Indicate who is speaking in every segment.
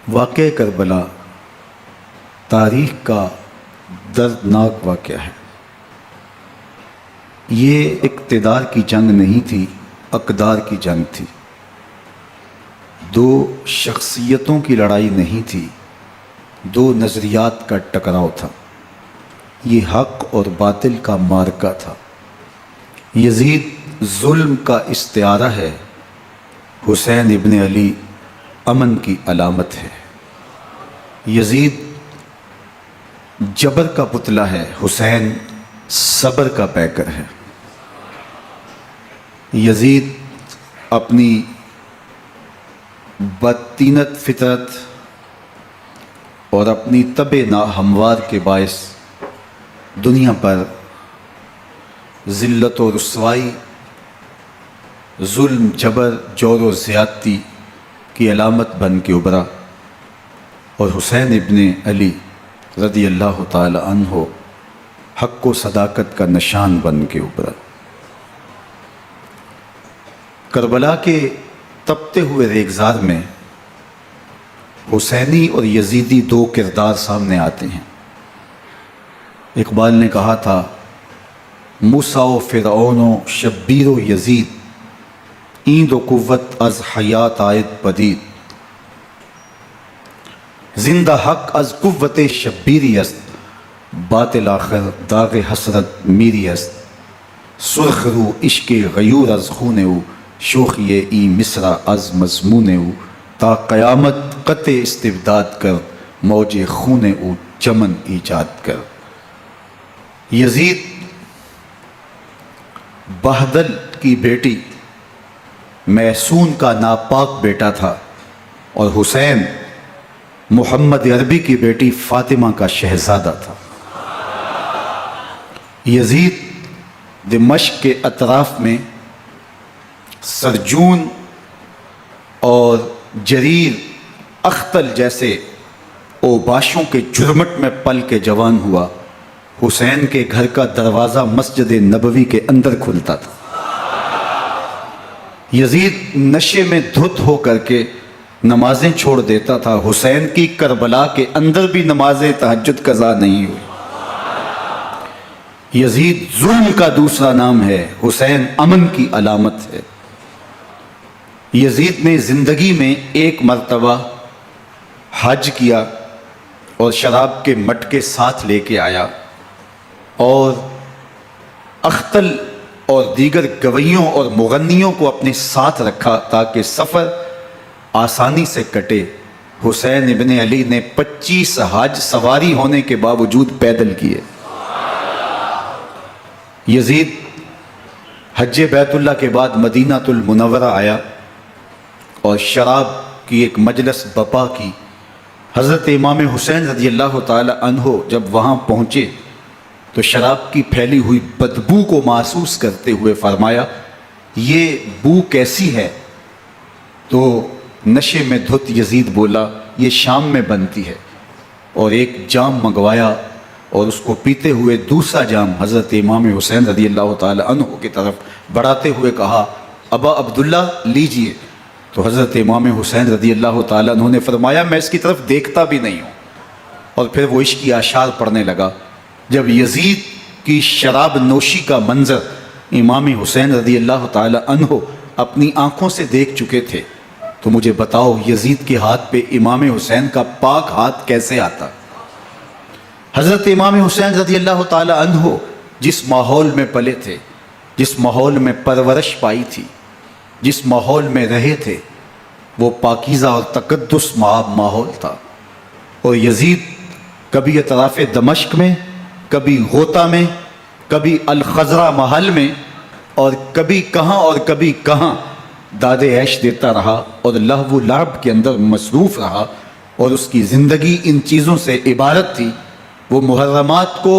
Speaker 1: واقعہ کربلا تاریخ کا دردناک واقعہ ہے۔ یہ اقتدار کی جنگ نہیں تھی، اقدار کی جنگ تھی۔ دو شخصیتوں کی لڑائی نہیں تھی، دو نظریات کا ٹکراؤ تھا۔ یہ حق اور باطل کا معرکہ تھا۔ یزید ظلم کا استعارہ ہے، حسین ابن علی امن کی علامت ہے۔ یزید جبر کا پتلا ہے، حسین صبر کا پیکر ہے۔ یزید اپنی بدطینت فطرت اور اپنی طبع ناہموار کے باعث دنیا پر ذلت و رسوائی، ظلم، جبر، جور و زیادتی کی علامت بن کے ابھرا، اور حسین ابن علی رضی اللہ تعالی عنہ حق و صداقت کا نشان بن کے ابھرا۔ کربلا کے تپتے ہوئے ریگزار میں حسینی اور یزیدی دو کردار سامنے آتے ہیں۔ اقبال نے کہا تھا، موسیٰ و فرعون و شبیر و یزید، ایند و قوت از حیات آید پدید، زندہ حق از قوت شبیری است، باطل آخر داغ حسرت میری است، سرخ رو عشق غیور از خون او، شوخی ای مصرع از مضمون او، تا قیامت قطع استبداد کر، موج خون او چمن ایجاد کر۔ یزید بہدل کی بیٹی محسون کا ناپاک بیٹا تھا، اور حسین محمد عربی کی بیٹی فاطمہ کا شہزادہ تھا۔ یزید دمشق کے اطراف میں سرجون اور جریر اختل جیسے اوباشوں کے جرمٹ میں پل کے جوان ہوا۔ حسین کے گھر کا دروازہ مسجد نبوی کے اندر کھلتا تھا۔ یزید نشے میں دھت ہو کر کے نمازیں چھوڑ دیتا تھا۔ حسین کی کربلا کے اندر بھی نمازیں تہجد قضا نہیں ہوئی۔ یزید ظلم کا دوسرا نام ہے، حسین امن کی علامت ہے۔ یزید نے زندگی میں ایک مرتبہ حج کیا اور شراب کے مٹکے ساتھ لے کے آیا، اور اختل اور دیگر گویوں اور مغنیوں کو اپنے ساتھ رکھا تاکہ سفر آسانی سے کٹے۔ حسین ابن علی نے 25 حج سواری ہونے کے باوجود پیدل کیے۔ یزید حج بیت اللہ کے بعد مدینہ المنورہ آیا اور شراب کی ایک مجلس بپا کی۔ حضرت امام حسین رضی اللہ تعالی عنہ جب وہاں پہنچے تو شراب کی پھیلی ہوئی بدبو کو محسوس کرتے ہوئے فرمایا، یہ بو کیسی ہے؟ تو نشے میں دھت یزید بولا، یہ شام میں بنتی ہے، اور ایک جام منگوایا اور اس کو پیتے ہوئے دوسرا جام حضرت امام حسین رضی اللہ تعالی عنہ کی طرف بڑھاتے ہوئے کہا، ابا عبداللہ لیجئے۔ تو حضرت امام حسین رضی اللہ تعالی عنہ نے فرمایا، میں اس کی طرف دیکھتا بھی نہیں ہوں، اور پھر وہ عشقی اشعار پڑھنے لگا۔ جب یزید کی شراب نوشی کا منظر امام حسین رضی اللہ تعالی عنہ اپنی آنکھوں سے دیکھ چکے تھے تو مجھے بتاؤ، یزید کے ہاتھ پہ امام حسین کا پاک ہاتھ کیسے آتا؟ حضرت امام حسین رضی اللہ تعالی عنہ جس ماحول میں پلے تھے، جس ماحول میں پرورش پائی تھی، جس ماحول میں رہے تھے، وہ پاکیزہ اور تقدس ماحول تھا۔ اور یزید کبھی اطراف دمشق میں، کبھی غوطہ میں، کبھی الخضرہ محل میں، اور کبھی کہاں داد عیش دیتا رہا اور لہو و لعب کے اندر مصروف رہا، اور اس کی زندگی ان چیزوں سے عبارت تھی۔ وہ محرمات کو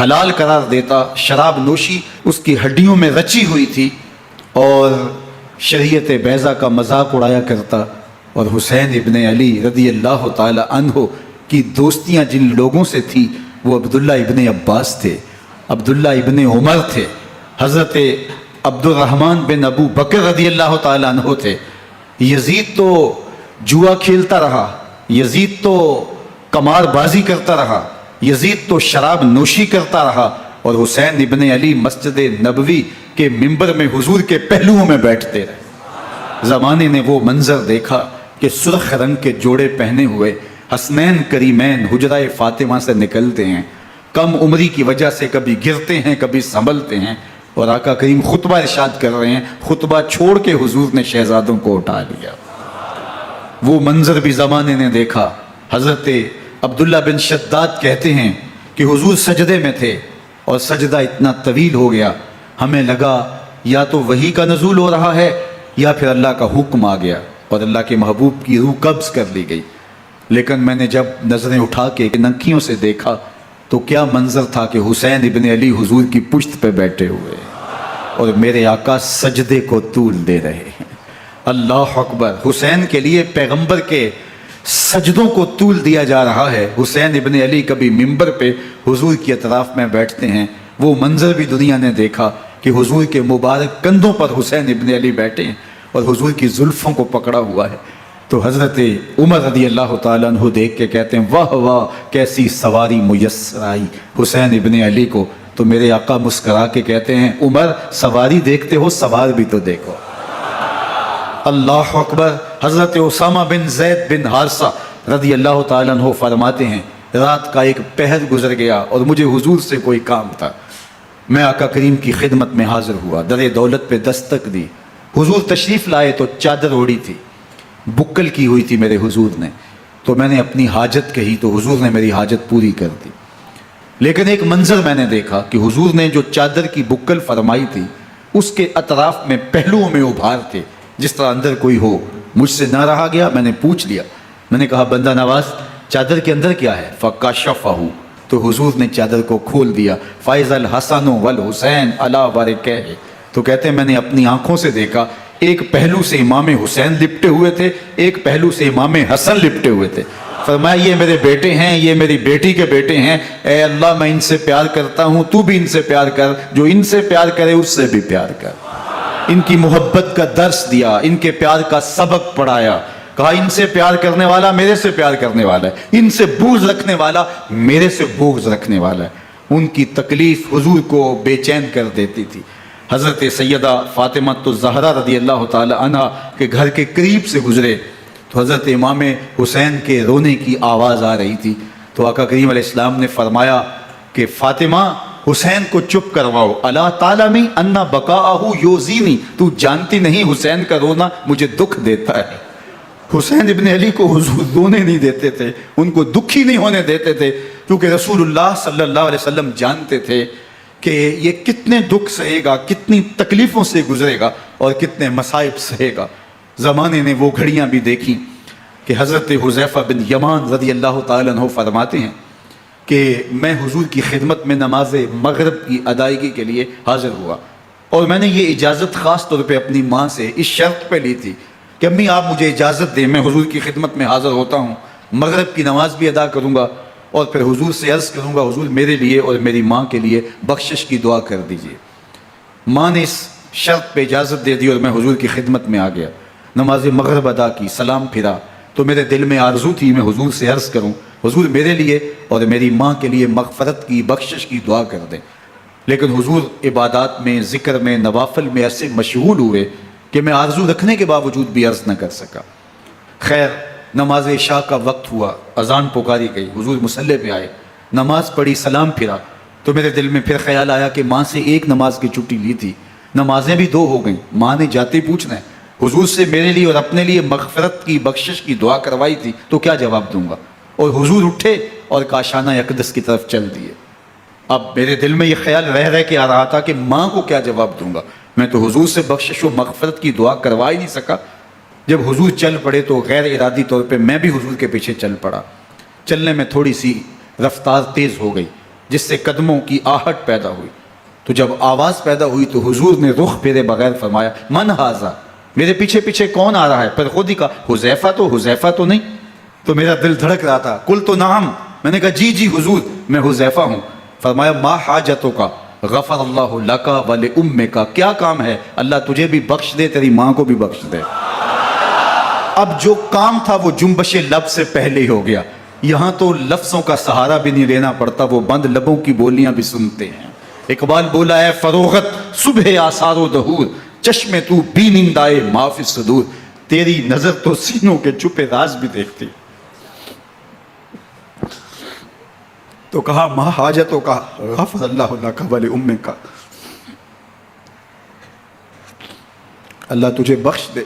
Speaker 1: حلال قرار دیتا، شراب نوشی اس کی ہڈیوں میں رچی ہوئی تھی، اور شریعت بیضا کا مذاق اڑایا کرتا۔ اور حسین ابن علی رضی اللہ تعالی عنہ کی دوستیاں جن لوگوں سے تھی وہ عبداللہ ابن عباس تھے، عبداللہ ابن عمر تھے، حضرت عبد الرحمن بن ابو بکر رضی اللہ تعالی عنہ تھے۔ یزید تو جوا کھیلتا رہا، یزید تو قمار بازی کرتا رہا، یزید تو شراب نوشی کرتا رہا، اور حسین ابن علی مسجد نبوی کے ممبر میں حضور کے پہلوؤں میں بیٹھتے رہے۔ زمانے نے وہ منظر دیکھا کہ سرخ رنگ کے جوڑے پہنے ہوئے حسنین کریمین حجرہ فاطمہ سے نکلتے ہیں، کم عمری کی وجہ سے کبھی گرتے ہیں کبھی سنبھلتے ہیں، اور آقا کریم خطبہ ارشاد کر رہے ہیں، خطبہ چھوڑ کے حضور نے شہزادوں کو اٹھا لیا۔ وہ منظر بھی زمانے نے دیکھا۔ حضرت عبداللہ بن شداد کہتے ہیں کہ حضور سجدے میں تھے اور سجدہ اتنا طویل ہو گیا، ہمیں لگا یا تو وحی کا نزول ہو رہا ہے یا پھر اللہ کا حکم آ گیا اور اللہ کے محبوب کی روح قبض کر لی گئی۔ لیکن میں نے جب نظریں اٹھا کے ننکیوں سے دیکھا تو کیا منظر تھا کہ حسین ابن علی حضور کی پشت پہ بیٹھے ہوئے اور میرے آقا سجدے کو طول دے رہے ہیں۔ اللہ اکبر! حسین کے لیے پیغمبر کے سجدوں کو طول دیا جا رہا ہے۔ حسین ابن علی کبھی ممبر پہ حضور کی اطراف میں بیٹھتے ہیں، وہ منظر بھی دنیا نے دیکھا کہ حضور کے مبارک کندھوں پر حسین ابن علی بیٹھے ہیں اور حضور کی زلفوں کو پکڑا ہوا ہے۔ تو حضرت عمر رضی اللہ تعالیٰ عنہ دیکھ کے کہتے ہیں واہ واہ کیسی سواری میسر آئی حسین ابن علی کو۔ تو میرے آقا مسکرا کے کہتے ہیں عمر سواری دیکھتے ہو سوار بھی تو دیکھو۔ اللہ اکبر! حضرت اسامہ بن زید بن حارثہ رضی اللہ تعالیٰ عنہ فرماتے ہیں رات کا ایک پہر گزر گیا اور مجھے حضور سے کوئی کام تھا، میں آقا کریم کی خدمت میں حاضر ہوا، در دولت پہ دستک دی، حضور تشریف لائے تو چادر اوڑی تھی، بکل کی ہوئی تھی میرے حضور نے، تو میں نے اپنی حاجت کہی تو حضور نے میری حاجت پوری کر دی۔ لیکن ایک منظر میں نے دیکھا کہ حضور نے جو چادر کی بکل فرمائی تھی اس کے اطراف میں پہلوؤں میں ابھار تھے جس طرح اندر کوئی ہو۔ مجھ سے نہ رہا گیا، میں نے پوچھ لیا، میں نے کہا بندہ نواز چادر کے اندر کیا ہے؟ فَكَشَفَهُ، تو حضور نے چادر کو کھول دیا۔ فَإِذَا الْحَسَنُ وَالْحُسَيْنُ عَلَىٰ وَرِكَيْهِ، تو کہتے ہیں میں نے اپنی آنکھوں سے دیکھا ایک پہلو سے امام حسین لپٹے ہوئے تھے، ایک پہلو سے امام حسن لپٹے ہوئے تھے۔ فرمایا یہ میرے بیٹے ہیں، یہ میری بیٹی کے بیٹے ہیں، اے اللہ میں ان سے پیار کرتا ہوں، تو بھی ان سے پیار کر، جو ان سے پیار کرے اس سے بھی پیار کر۔ ان کی محبت کا درس دیا، ان کے پیار کا سبق پڑھایا، کہا ان سے پیار کرنے والا میرے سے پیار کرنے والا ہے، ان سے بغض رکھنے والا میرے سے بغض رکھنے والا ہے۔ ان کی تکلیف حضور کو بے چین کر دیتی تھی۔ حضرت سیدہ فاطمہ الزہرا رضی اللہ تعالی عنہ کے گھر کے قریب سے گزرے تو حضرت امام حسین کے رونے کی آواز آ رہی تھی، تو آقا کریم علیہ السلام نے فرمایا کہ فاطمہ حسین کو چپ کرواؤ، الا تعلمی ان بقاءہ یؤذینی، تو جانتی نہیں حسین کا رونا مجھے دکھ دیتا ہے۔ حسین ابن علی کو حضور رونے نہیں دیتے تھے، ان کو دکھی نہیں ہونے دیتے تھے، کیونکہ رسول اللہ صلی اللہ علیہ وسلم جانتے تھے کہ یہ کتنے دکھ سہے گا، کتنی تکلیفوں سے گزرے گا اور کتنے مصائب سہے گا۔ زمانے نے وہ گھڑیاں بھی دیکھی کہ حضرت حذیفہ بن یمان رضی اللہ تعالیٰ عنہ فرماتے ہیں کہ میں حضور کی خدمت میں نماز مغرب کی ادائیگی کے لیے حاضر ہوا، اور میں نے یہ اجازت خاص طور پہ اپنی ماں سے اس شرط پہ لی تھی کہ امی آپ مجھے اجازت دیں، میں حضور کی خدمت میں حاضر ہوتا ہوں، مغرب کی نماز بھی ادا کروں گا اور پھر حضور سے عرض کروں گا حضور میرے لیے اور میری ماں کے لیے بخشش کی دعا کر دیجیے۔ ماں نے اس شرط پہ اجازت دے دی اور میں حضور کی خدمت میں آ گیا، نماز مغرب ادا کی، سلام پھرا، تو میرے دل میں آرزو تھی میں حضور سے عرض کروں حضور میرے لیے اور میری ماں کے لیے مغفرت کی بخشش کی دعا کر دیں، لیکن حضور عبادات میں ذکر میں نوافل میں ایسے مشغول ہوئے کہ میں آرزو رکھنے کے باوجود بھی عرض نہ کر سکا۔ خیر نماز عشاء کا وقت ہوا، اذان پکاری گئی، حضور مصلی پہ آئے، نماز پڑھی، سلام پھرا، تو میرے دل میں پھر خیال آیا کہ ماں سے ایک نماز کی چھٹی لی تھی، نمازیں بھی 2 ہو گئیں، ماں نے جاتے پوچھنا ہے حضور سے میرے لیے اور اپنے لیے مغفرت کی بخشش کی دعا کروائی تھی تو کیا جواب دوں گا؟ اور حضور اٹھے اور کاشانہ اقدس کی طرف چل دیے۔ اب میرے دل میں یہ خیال رہ کے آ رہا تھا کہ ماں کو کیا جواب دوں گا، میں تو حضور سے بخشش و مغفرت کی دعا کروا ہی نہیں سکا۔ جب حضور چل پڑے تو غیر ارادی طور پہ میں بھی حضور کے پیچھے چل پڑا، چلنے میں تھوڑی سی رفتار تیز ہو گئی جس سے قدموں کی آہٹ پیدا ہوئی، تو جب آواز پیدا ہوئی تو حضور نے رخ پھیرے بغیر فرمایا من ھذا، میرے پیچھے پیچھے کون آ رہا ہے؟ پھر خود ہی کہا حذیفہ تو نہیں، تو میرا دل دھڑک رہا تھا، قلت نعم، میں نے کہا جی حضور میں حذیفہ ہوں۔ فرمایا ما حاجتک غفر اللہ لک ولامک، کیا کام ہے؟ اللہ تجھے بھی بخش دے، تیری ماں کو بھی بخش دے۔ اب جو کام تھا وہ جنبش لب سے پہلے ہی ہو گیا. یہاں تو لفظوں کا سہارا بھی نہیں لینا پڑتا, وہ بند لبوں کی بولیاں بھی سنتے ہیں. اقبال بولا ہے فروغت صبح آثار و دہور, چشم تو بی نندائے معافی صدور. تیری نظر تو سینوں کے چھپے راز بھی دیکھتی. تو کہا ماں حاجتوں کا غفر اللہ لک ولی امک کا, اللہ تجھے بخش دے,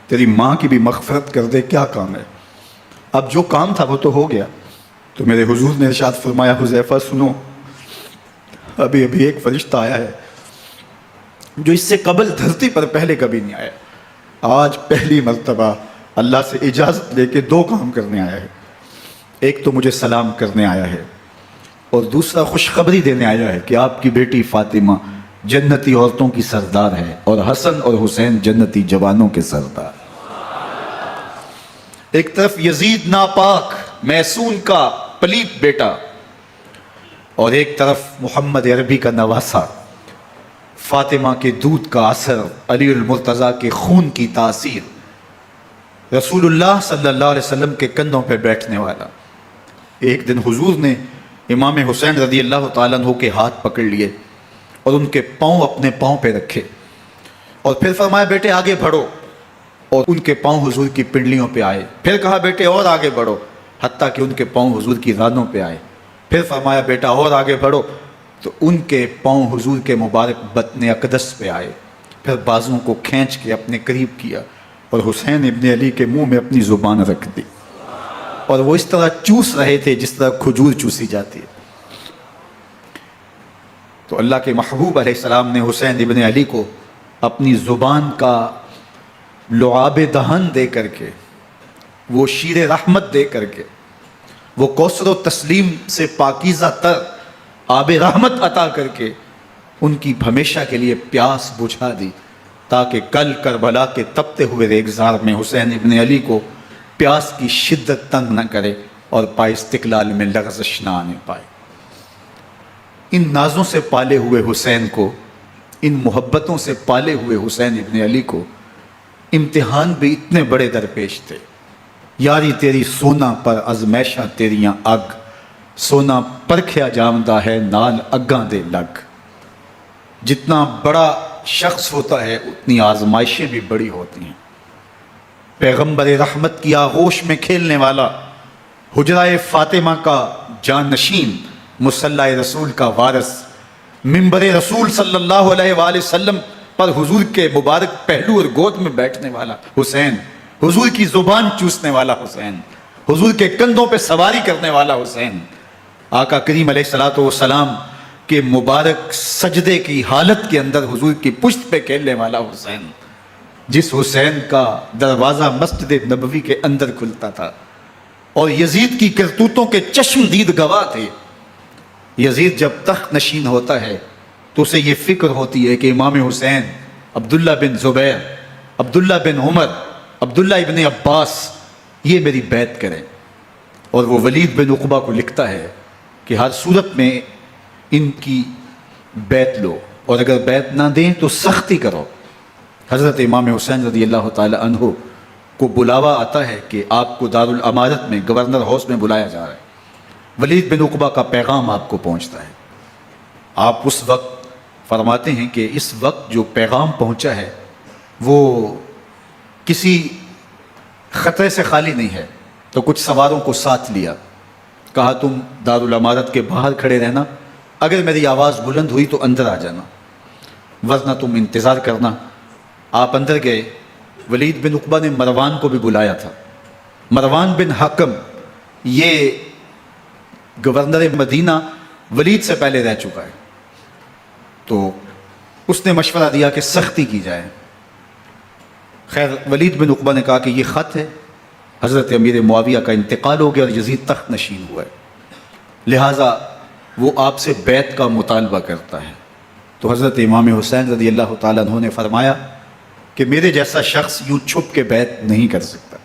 Speaker 1: تیری ماں کی بھی مغفرت کر دے, کیا کام ہے. اب جو کام تھا وہ تو ہو گیا. تو میرے حضور نے ارشاد فرمایا حذیفہ سنو, ابھی ابھی ایک فرشتہ آیا ہے جو اس سے قبل دھرتی پر پہلے کبھی نہیں آیا. آج پہلی مرتبہ اللہ سے اجازت لے کے 2 کام کرنے آیا ہے. ایک تو مجھے سلام کرنے آیا ہے, اور دوسرا خوشخبری دینے آیا ہے کہ آپ کی بیٹی فاطمہ جنتی عورتوں کی سردار ہے, اور حسن اور حسین جنتی جوانوں کے سردار. ایک طرف یزید ناپاک محسون کا پلیت بیٹا, اور ایک طرف محمد عربی کا نواسا, فاطمہ کے دودھ کا اثر, علی المرتضیٰ کے خون کی تاثیر, رسول اللہ صلی اللہ علیہ وسلم کے کندھوں پہ بیٹھنے والا. ایک دن حضور نے امام حسین رضی اللہ تعالیٰ عنہ کے ہاتھ پکڑ لیے اور ان کے پاؤں اپنے پاؤں پہ رکھے, اور پھر فرمایا بیٹے آگے بڑھو, اور ان کے پاؤں حضور کی پنڈلیوں پہ آئے. پھر کہا بیٹے اور آگے بڑھو, حتیٰ کہ ان کے پاؤں حضور کی رانوں پہ آئے. پھر فرمایا بیٹا اور آگے بڑھو, تو ان کے پاؤں حضور کے مبارک بطن اقدس پہ آئے. پھر بازوں کو کھینچ کے اپنے قریب کیا اور حسین ابن علی کے منہ میں اپنی زبان رکھ دی, اور وہ اس طرح چوس رہے تھے جس طرح کھجور چوسی جاتی ہے. تو اللہ کے محبوب علیہ السلام نے حسین ابن علی کو اپنی زبان کا لعاب دہن دے کر کے, وہ شیر رحمت دے کر کے, وہ کوثر و تسلیم سے پاکیزہ تر آب رحمت عطا کر کے ان کی ہمیشہ کے لیے پیاس بجھا دی, تاکہ کل کربلا کے تپتے ہوئے ریگزار میں حسین ابن علی کو پیاس کی شدت تنگ نہ کرے اور پائے استقلال میں لغزش نہ آنے پائے. ان نازوں سے پالے ہوئے حسین کو, ان محبتوں سے پالے ہوئے حسین ابن علی کو امتحان بھی اتنے بڑے درپیش تھے. یاری تیری سونا پر ازمیشہ تیریاں اگ, سونا پرکھیا جامدہ ہے نال اگاں دے لگ. جتنا بڑا شخص ہوتا ہے اتنی آزمائشیں بھی بڑی ہوتی ہیں. پیغمبر رحمت کی آغوش میں کھیلنے والا, حجرہ فاطمہ کا جانشین, مصلی رسول کا وارث, منبر رسول صلی اللہ علیہ وآلہ وسلم پر حضور کے مبارک پہلو اور گود میں بیٹھنے والا حسین, حضور کی زبان چوسنے والا حسین, حضور کے کندھوں پہ سواری کرنے والا حسین, آقا کریم علیہ الصلوۃ والسلام کے مبارک سجدے کی حالت کے اندر حضور کی پشت پہ کھیلنے والا حسین, جس حسین کا دروازہ مسجد نبوی کے اندر کھلتا تھا اور یزید کی کرتوتوں کے چشم دید گواہ تھے. یزید جب تخت نشین ہوتا ہے تو اسے یہ فکر ہوتی ہے کہ امام حسین, عبداللہ بن زبیر, عبداللہ بن عمر, عبداللہ ابن عباس یہ میری بیعت کریں. اور وہ ولید بن عقبہ کو لکھتا ہے کہ ہر صورت میں ان کی بیعت لو, اور اگر بیعت نہ دیں تو سختی کرو. حضرت امام حسین رضی اللہ تعالی عنہ کو بلاوا آتا ہے کہ آپ کو دارالامارت میں گورنر ہاؤس میں بلایا جا رہا ہے. ولید بن عقبہ کا پیغام آپ کو پہنچتا ہے. آپ اس وقت فرماتے ہیں کہ اس وقت جو پیغام پہنچا ہے وہ کسی خطرے سے خالی نہیں ہے. تو کچھ سواروں کو ساتھ لیا, کہا تم دارالامارت کے باہر کھڑے رہنا, اگر میری آواز بلند ہوئی تو اندر آ جانا, ورنہ تم انتظار کرنا. آپ اندر گئے. ولید بن عقبہ نے مروان کو بھی بلایا تھا. مروان بن حکم یہ گورنر مدینہ ولید سے پہلے رہ چکا ہے, تو اس نے مشورہ دیا کہ سختی کی جائے. خیر ولید بن عقبہ نے کہا کہ یہ خط ہے, حضرت امیر معاویہ کا انتقال ہو گیا اور یزید تخت نشین ہوا ہے, لہٰذا وہ آپ سے بیعت کا مطالبہ کرتا ہے. تو حضرت امام حسین رضی اللہ تعالیٰ عنہ نے فرمایا کہ میرے جیسا شخص یوں چھپ کے بیعت نہیں کر سکتا,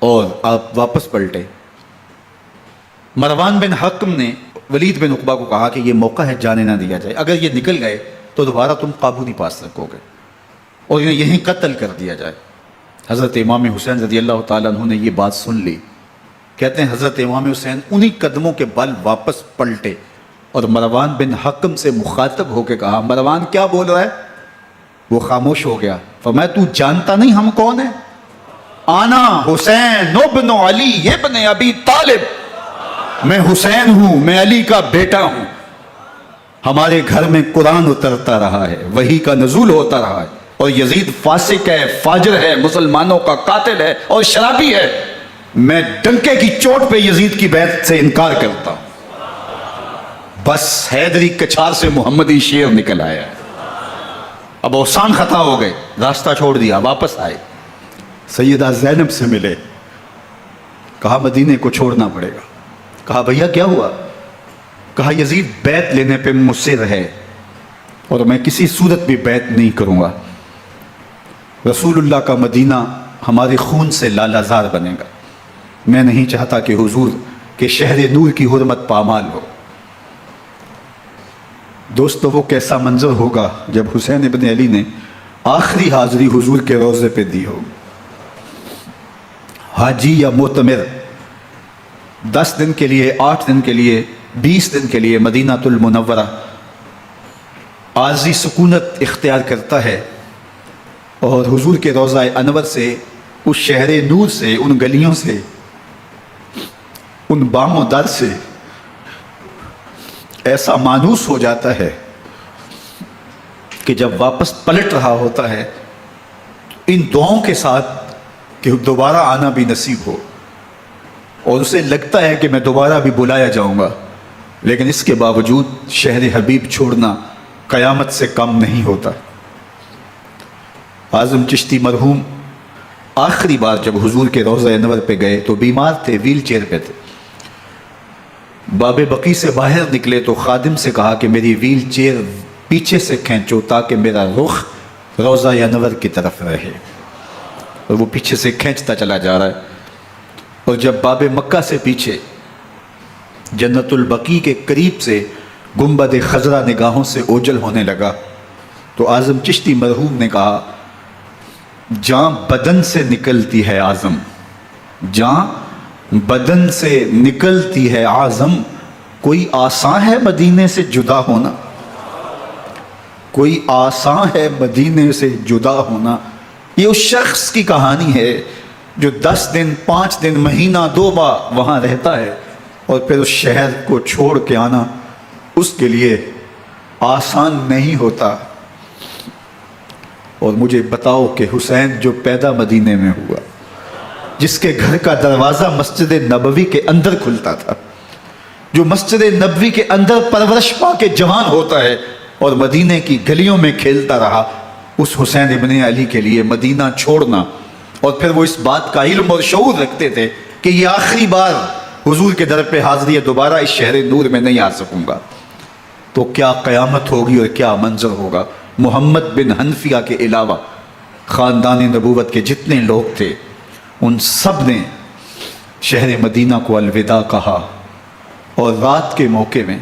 Speaker 1: اور آپ واپس پلٹے. مروان بن حکم نے ولید بن عقبہ کو کہا کہ یہ موقع ہے جانے نہ دیا جائے, اگر یہ نکل گئے تو دوبارہ تم قابو نہیں پا سکو گے, اور انہیں یہیں قتل کر دیا جائے. حضرت امام حسین رضی اللہ تعالیٰ عنہ نے یہ بات سن لی. کہتے ہیں حضرت امام حسین انہی قدموں کے بل واپس پلٹے اور مروان بن حکم سے مخاطب ہو کے کہا, مروان کیا بول رہا ہے؟ وہ خاموش ہو گیا. فرمایا تو جانتا نہیں ہم کون ہیں؟ آنا حسین ابن علی ابن ابی طالب, میں حسین ہوں, میں علی کا بیٹا ہوں. ہمارے گھر میں قرآن اترتا رہا ہے, وحی کا نزول ہوتا رہا ہے, اور یزید فاسق ہے, فاجر ہے, مسلمانوں کا قاتل ہے اور شرابی ہے. میں ڈنکے کی چوٹ پہ یزید کی بیعت سے انکار کرتا ہوں. بس حیدری کچھار سے محمدی شیر نکل آیا ہے. اب اوسان خطا ہو گئے, راستہ چھوڑ دیا, واپس آئے, سیدہ زینب سے ملے. کہا مدینے کو چھوڑنا پڑے گا. کہا بھیا کیا ہوا؟ کہا یزید بیعت لینے پہ مصر ہے اور میں کسی صورت بھی بیعت نہیں کروں گا. رسول اللہ کا مدینہ ہمارے خون سے لالہ زار بنے گا. میں نہیں چاہتا کہ حضور کے شہر نور کی حرمت پامال ہو. دوستو وہ کیسا منظر ہوگا جب حسین ابن علی نے آخری حاضری حضور کے روضے پہ دی ہو. حاجی یا معتمر 10 دن کے لیے, 8 دن کے لیے, 20 دن کے لیے مدینہ المنورہ عارضی سکونت اختیار کرتا ہے اور حضور کے روضہ انور سے, اس شہر نور سے, ان گلیوں سے, ان بام و در سے ایسا مانوس ہو جاتا ہے کہ جب واپس پلٹ رہا ہوتا ہے ان دعاؤں کے ساتھ کہ دوبارہ آنا بھی نصیب ہو, اور اسے لگتا ہے کہ میں دوبارہ بھی بلایا جاؤں گا, لیکن اس کے باوجود شہر حبیب چھوڑنا قیامت سے کم نہیں ہوتا. اعظم چشتی مرحوم آخری بار جب حضور کے روضہ انور پہ گئے تو بیمار تھے, ویل چیئر پہ تھے. باب بقی سے باہر نکلے تو خادم سے کہا کہ میری ویل چیئر پیچھے سے کھینچو تاکہ میرا رخ روضہ انور کی طرف رہے, اور وہ پیچھے سے کھینچتا چلا جا رہا ہے. اور جب باب مکہ سے پیچھے جنت البقیع کے قریب سے گنبد خضرا نگاہوں سے اوجل ہونے لگا تو اعظم چشتی مرحوم نے کہا, جاں بدن سے نکلتی ہے اعظم, جاں بدن سے نکلتی ہے اعظم, کوئی آسان ہے مدینے سے جدا ہونا, کوئی آسان ہے مدینے سے جدا ہونا. یہ اس شخص کی کہانی ہے جو 10 دن, 5 دن, مہینہ, 2 ماہ وہاں رہتا ہے اور پھر اس شہر کو چھوڑ کے آنا اس کے لیے آسان نہیں ہوتا. اور مجھے بتاؤ کہ حسین جو پیدا مدینے میں ہوا, جس کے گھر کا دروازہ مسجد نبوی کے اندر کھلتا تھا, جو مسجد نبوی کے اندر پرورش پا کے جوان ہوتا ہے اور مدینے کی گلیوں میں کھیلتا رہا, اس حسین ابن علی کے لیے مدینہ چھوڑنا, اور پھر وہ اس بات کا علم اور شعور رکھتے تھے کہ یہ آخری بار حضور کے در پہ حاضری ہے, دوبارہ اس شہر نور میں نہیں آ سکوں گا, تو کیا قیامت ہوگی اور کیا منظر ہوگا. محمد بن حنفیہ کے علاوہ خاندان نبوت کے جتنے لوگ تھے ان سب نے شہر مدینہ کو الوداع کہا, اور رات کے موقع میں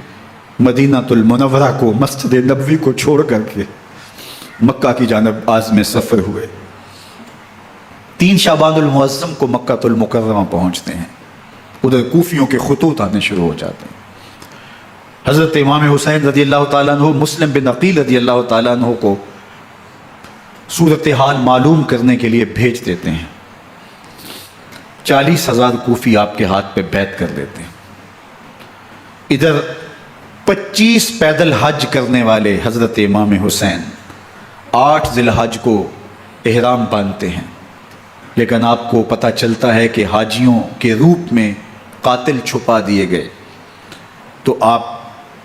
Speaker 1: مدینہ المنورہ کو, مسجد نبوی کو چھوڑ کر کے مکہ کی جانب عازم سفر ہوئے. 3 شعبان المعظم کو مکہ المکرمہ پہنچتے ہیں. ادھر کوفیوں کے خطوط آنے شروع ہو جاتے ہیں. حضرت امام حسین رضی اللہ تعالیٰ عنہ مسلم بن عقیل رضی اللہ تعالیٰ عنہ کو صورتحال معلوم کرنے کے لیے بھیج دیتے ہیں. 40,000 کوفی آپ کے ہاتھ پہ بیعت کر لیتے ہیں. ادھر 25 پیدل حج کرنے والے حضرت امام حسین 8 ذی الحج کو احرام باندھتے ہیں, لیکن آپ کو پتہ چلتا ہے کہ حاجیوں کے روپ میں قاتل چھپا دیے گئے, تو آپ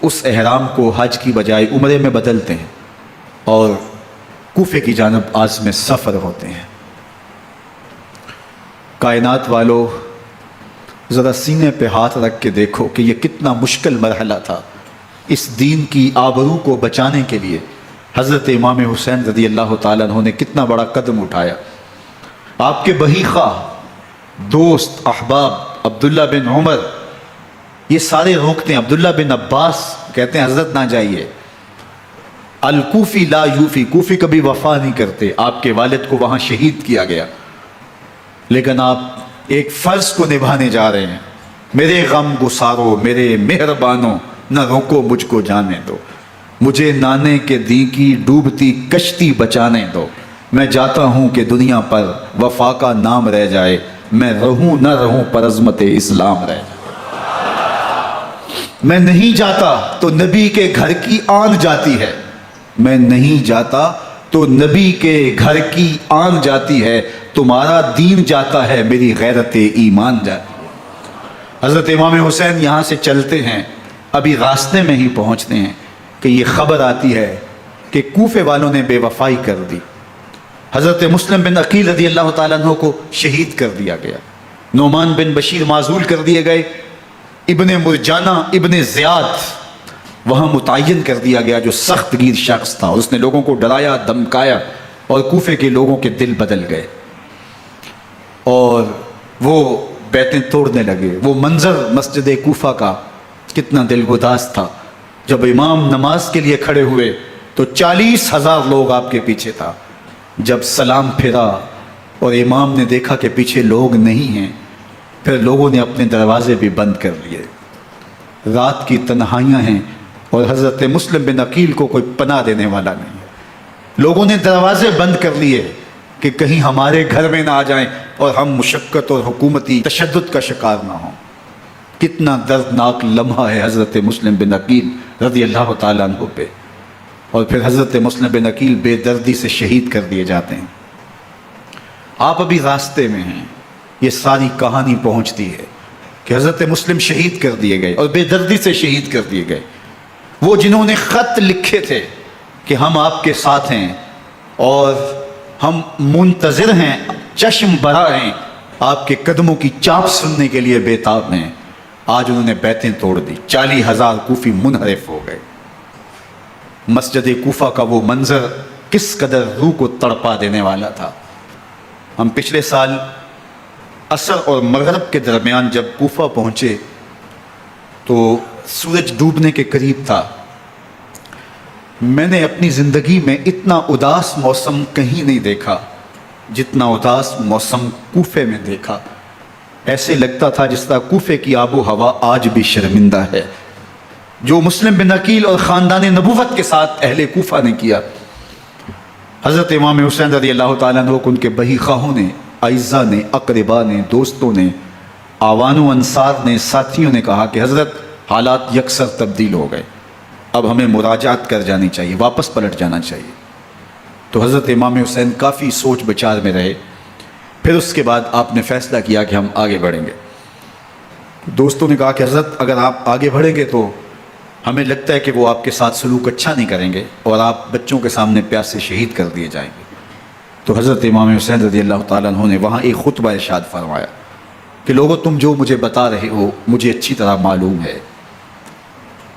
Speaker 1: اس احرام کو حج کی بجائے عمرے میں بدلتے ہیں اور کوفے کی جانب عازم سفر ہوتے ہیں. کائنات والو ذرا سینے پہ ہاتھ رکھ کے دیکھو کہ یہ کتنا مشکل مرحلہ تھا. اس دین کی آبرو کو بچانے کے لیے حضرت امام حسین رضی اللہ تعالیٰ عنہ نے کتنا بڑا قدم اٹھایا. آپ کے بہی خواہ, دوست, احباب عبداللہ بن عمر یہ سارے روکتے ہیں. عبداللہ بن عباس کہتے ہیں حضرت نہ جائیے, الکوفی لا یوفی, کوفی کبھی وفا نہیں کرتے. آپ کے والد کو وہاں شہید کیا گیا لیکن آپ ایک فرض کو نبھانے جا رہے ہیں، میرے غم گسارو میرے مہربانوں، نہ روکو مجھ کو جانے دو، مجھے نانے کے دی کی ڈوبتی کشتی بچانے دو، میں جاتا ہوں کہ دنیا پر وفا کا نام رہ جائے، میں رہوں نہ رہوں پر عظمت اسلام رہ جائے۔ میں نہیں جاتا تو نبی کے گھر کی آن جاتی ہے، میں نہیں جاتا تو نبی کے گھر کی آن جاتی ہے، تمہارا دین جاتا ہے میری غیرت ایمان جاتی ہے۔ حضرت امام حسین یہاں سے چلتے ہیں، ابھی راستے میں ہی پہنچتے ہیں کہ یہ خبر آتی ہے کہ کوفے والوں نے بے وفائی کر دی، حضرت مسلم بن عقیل رضی اللہ تعالیٰ عنہ کو شہید کر دیا گیا، نعمان بن بشیر معزول کر دیے گئے، ابن مرجانہ ابن زیاد وہاں متعین کر دیا گیا جو سخت گیر شخص تھا، اس نے لوگوں کو ڈرایا دھمکایا اور کوفے کے لوگوں کے دل بدل گئے اور وہ بیتیں توڑنے لگے۔ وہ منظر مسجد کوفہ کا کتنا دل گداز تھا، جب امام نماز کے لیے کھڑے ہوئے تو 40,000 لوگ آپ کے پیچھے تھا، جب سلام پھیرا اور امام نے دیکھا کہ پیچھے لوگ نہیں ہیں، پھر لوگوں نے اپنے دروازے بھی بند کر لیے۔ رات کی تنہائیاں ہیں اور حضرت مسلم بن عقیل کو کوئی پناہ دینے والا نہیں ہے، لوگوں نے دروازے بند کر لیے کہ کہیں ہمارے گھر میں نہ آ جائیں اور ہم مشقت اور حکومتی تشدد کا شکار نہ ہوں۔ کتنا دردناک لمحہ ہے حضرت مسلم بن عقیل رضی اللہ تعالیٰ عنہ پہ، اور پھر حضرت مسلم بن عقیل بے دردی سے شہید کر دیے جاتے ہیں۔ آپ ابھی راستے میں ہیں، یہ ساری کہانی پہنچتی ہے کہ حضرت مسلم شہید کر دیے گئے اور بے دردی سے شہید کر دیے گئے۔ وہ جنہوں نے خط لکھے تھے کہ ہم آپ کے ساتھ ہیں اور ہم منتظر ہیں، چشم برا ہیں، آپ کے قدموں کی چاپ سننے کے لیے بےتاب ہیں، آج انہوں نے بیتیں توڑ دی، 40,000 کوفی منحرف ہو گئے۔ مسجد کوفہ کا وہ منظر کس قدر روح کو تڑپا دینے والا تھا۔ ہم پچھلے سال عصر اور مغرب کے درمیان جب کوفہ پہنچے تو سورج ڈوبنے کے قریب تھا۔ میں نے اپنی زندگی میں اتنا اداس موسم کہیں نہیں دیکھا جتنا اداس موسم کوفے میں دیکھا۔ ایسے لگتا تھا جس طرح کوفے کی آب و ہوا آج بھی شرمندہ ہے، جو مسلم بن عقیل اور خاندان نبوت کے ساتھ اہل کوفہ نے کیا۔ حضرت امام حسین رضی اللہ تعالیٰ عنہ کو ان کے بہی خواہوں نے، اعزاء نے، اقربا نے، دوستوں نے، آوان و انصار نے، ساتھیوں نے کہا کہ حضرت حالات یکسر تبدیل ہو گئے، اب ہمیں مراجعت کر جانی چاہیے، واپس پلٹ جانا چاہیے۔ تو حضرت امام حسین کافی سوچ بچار میں رہے، پھر اس کے بعد آپ نے فیصلہ کیا کہ ہم آگے بڑھیں گے۔ دوستوں نے کہا کہ حضرت اگر آپ آگے بڑھیں گے تو ہمیں لگتا ہے کہ وہ آپ کے ساتھ سلوک اچھا نہیں کریں گے اور آپ بچوں کے سامنے پیاس سے شہید کر دیے جائیں گے۔ تو حضرت امام حسین رضی اللہ تعالیٰ عنہ نے وہاں ایک خطبہ ارشاد فرمایا کہ لوگوں تم جو مجھے بتا رہے ہو مجھے اچھی طرح معلوم ہے،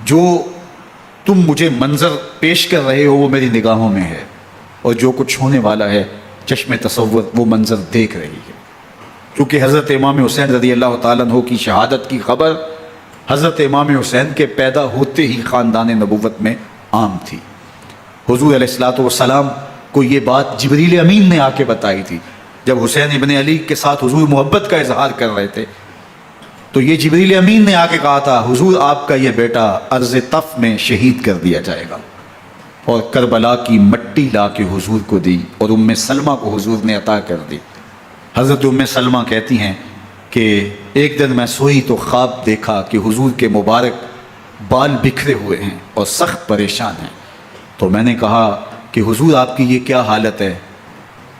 Speaker 1: جو تم مجھے منظر پیش کر رہے ہو وہ میری نگاہوں میں ہے، اور جو کچھ ہونے والا ہے چشم تصور وہ منظر دیکھ رہی ہے۔ کیونکہ حضرت امام حسین رضی اللہ تعالیٰ عنہ کی شہادت کی خبر حضرت امام حسین کے پیدا ہوتے ہی خاندان نبوت میں عام تھی۔ حضور علیہ الصلوۃ والسلام کو یہ بات جبریل امین نے آ کے بتائی تھی، جب حسین ابن علی کے ساتھ حضور محبت کا اظہار کر رہے تھے تو یہ جبریل امین نے آ کے کہا تھا حضور آپ کا یہ بیٹا عرض طف میں شہید کر دیا جائے گا، اور کربلا کی مٹی لا کے حضور کو دی اور ام سلمہ کو حضور نے عطا کر دی۔ حضرت ام سلمہ کہتی ہیں کہ ایک دن میں سوئی تو خواب دیکھا کہ حضور کے مبارک بال بکھرے ہوئے ہیں اور سخت پریشان ہیں، تو میں نے کہا کہ حضور آپ کی یہ کیا حالت ہے؟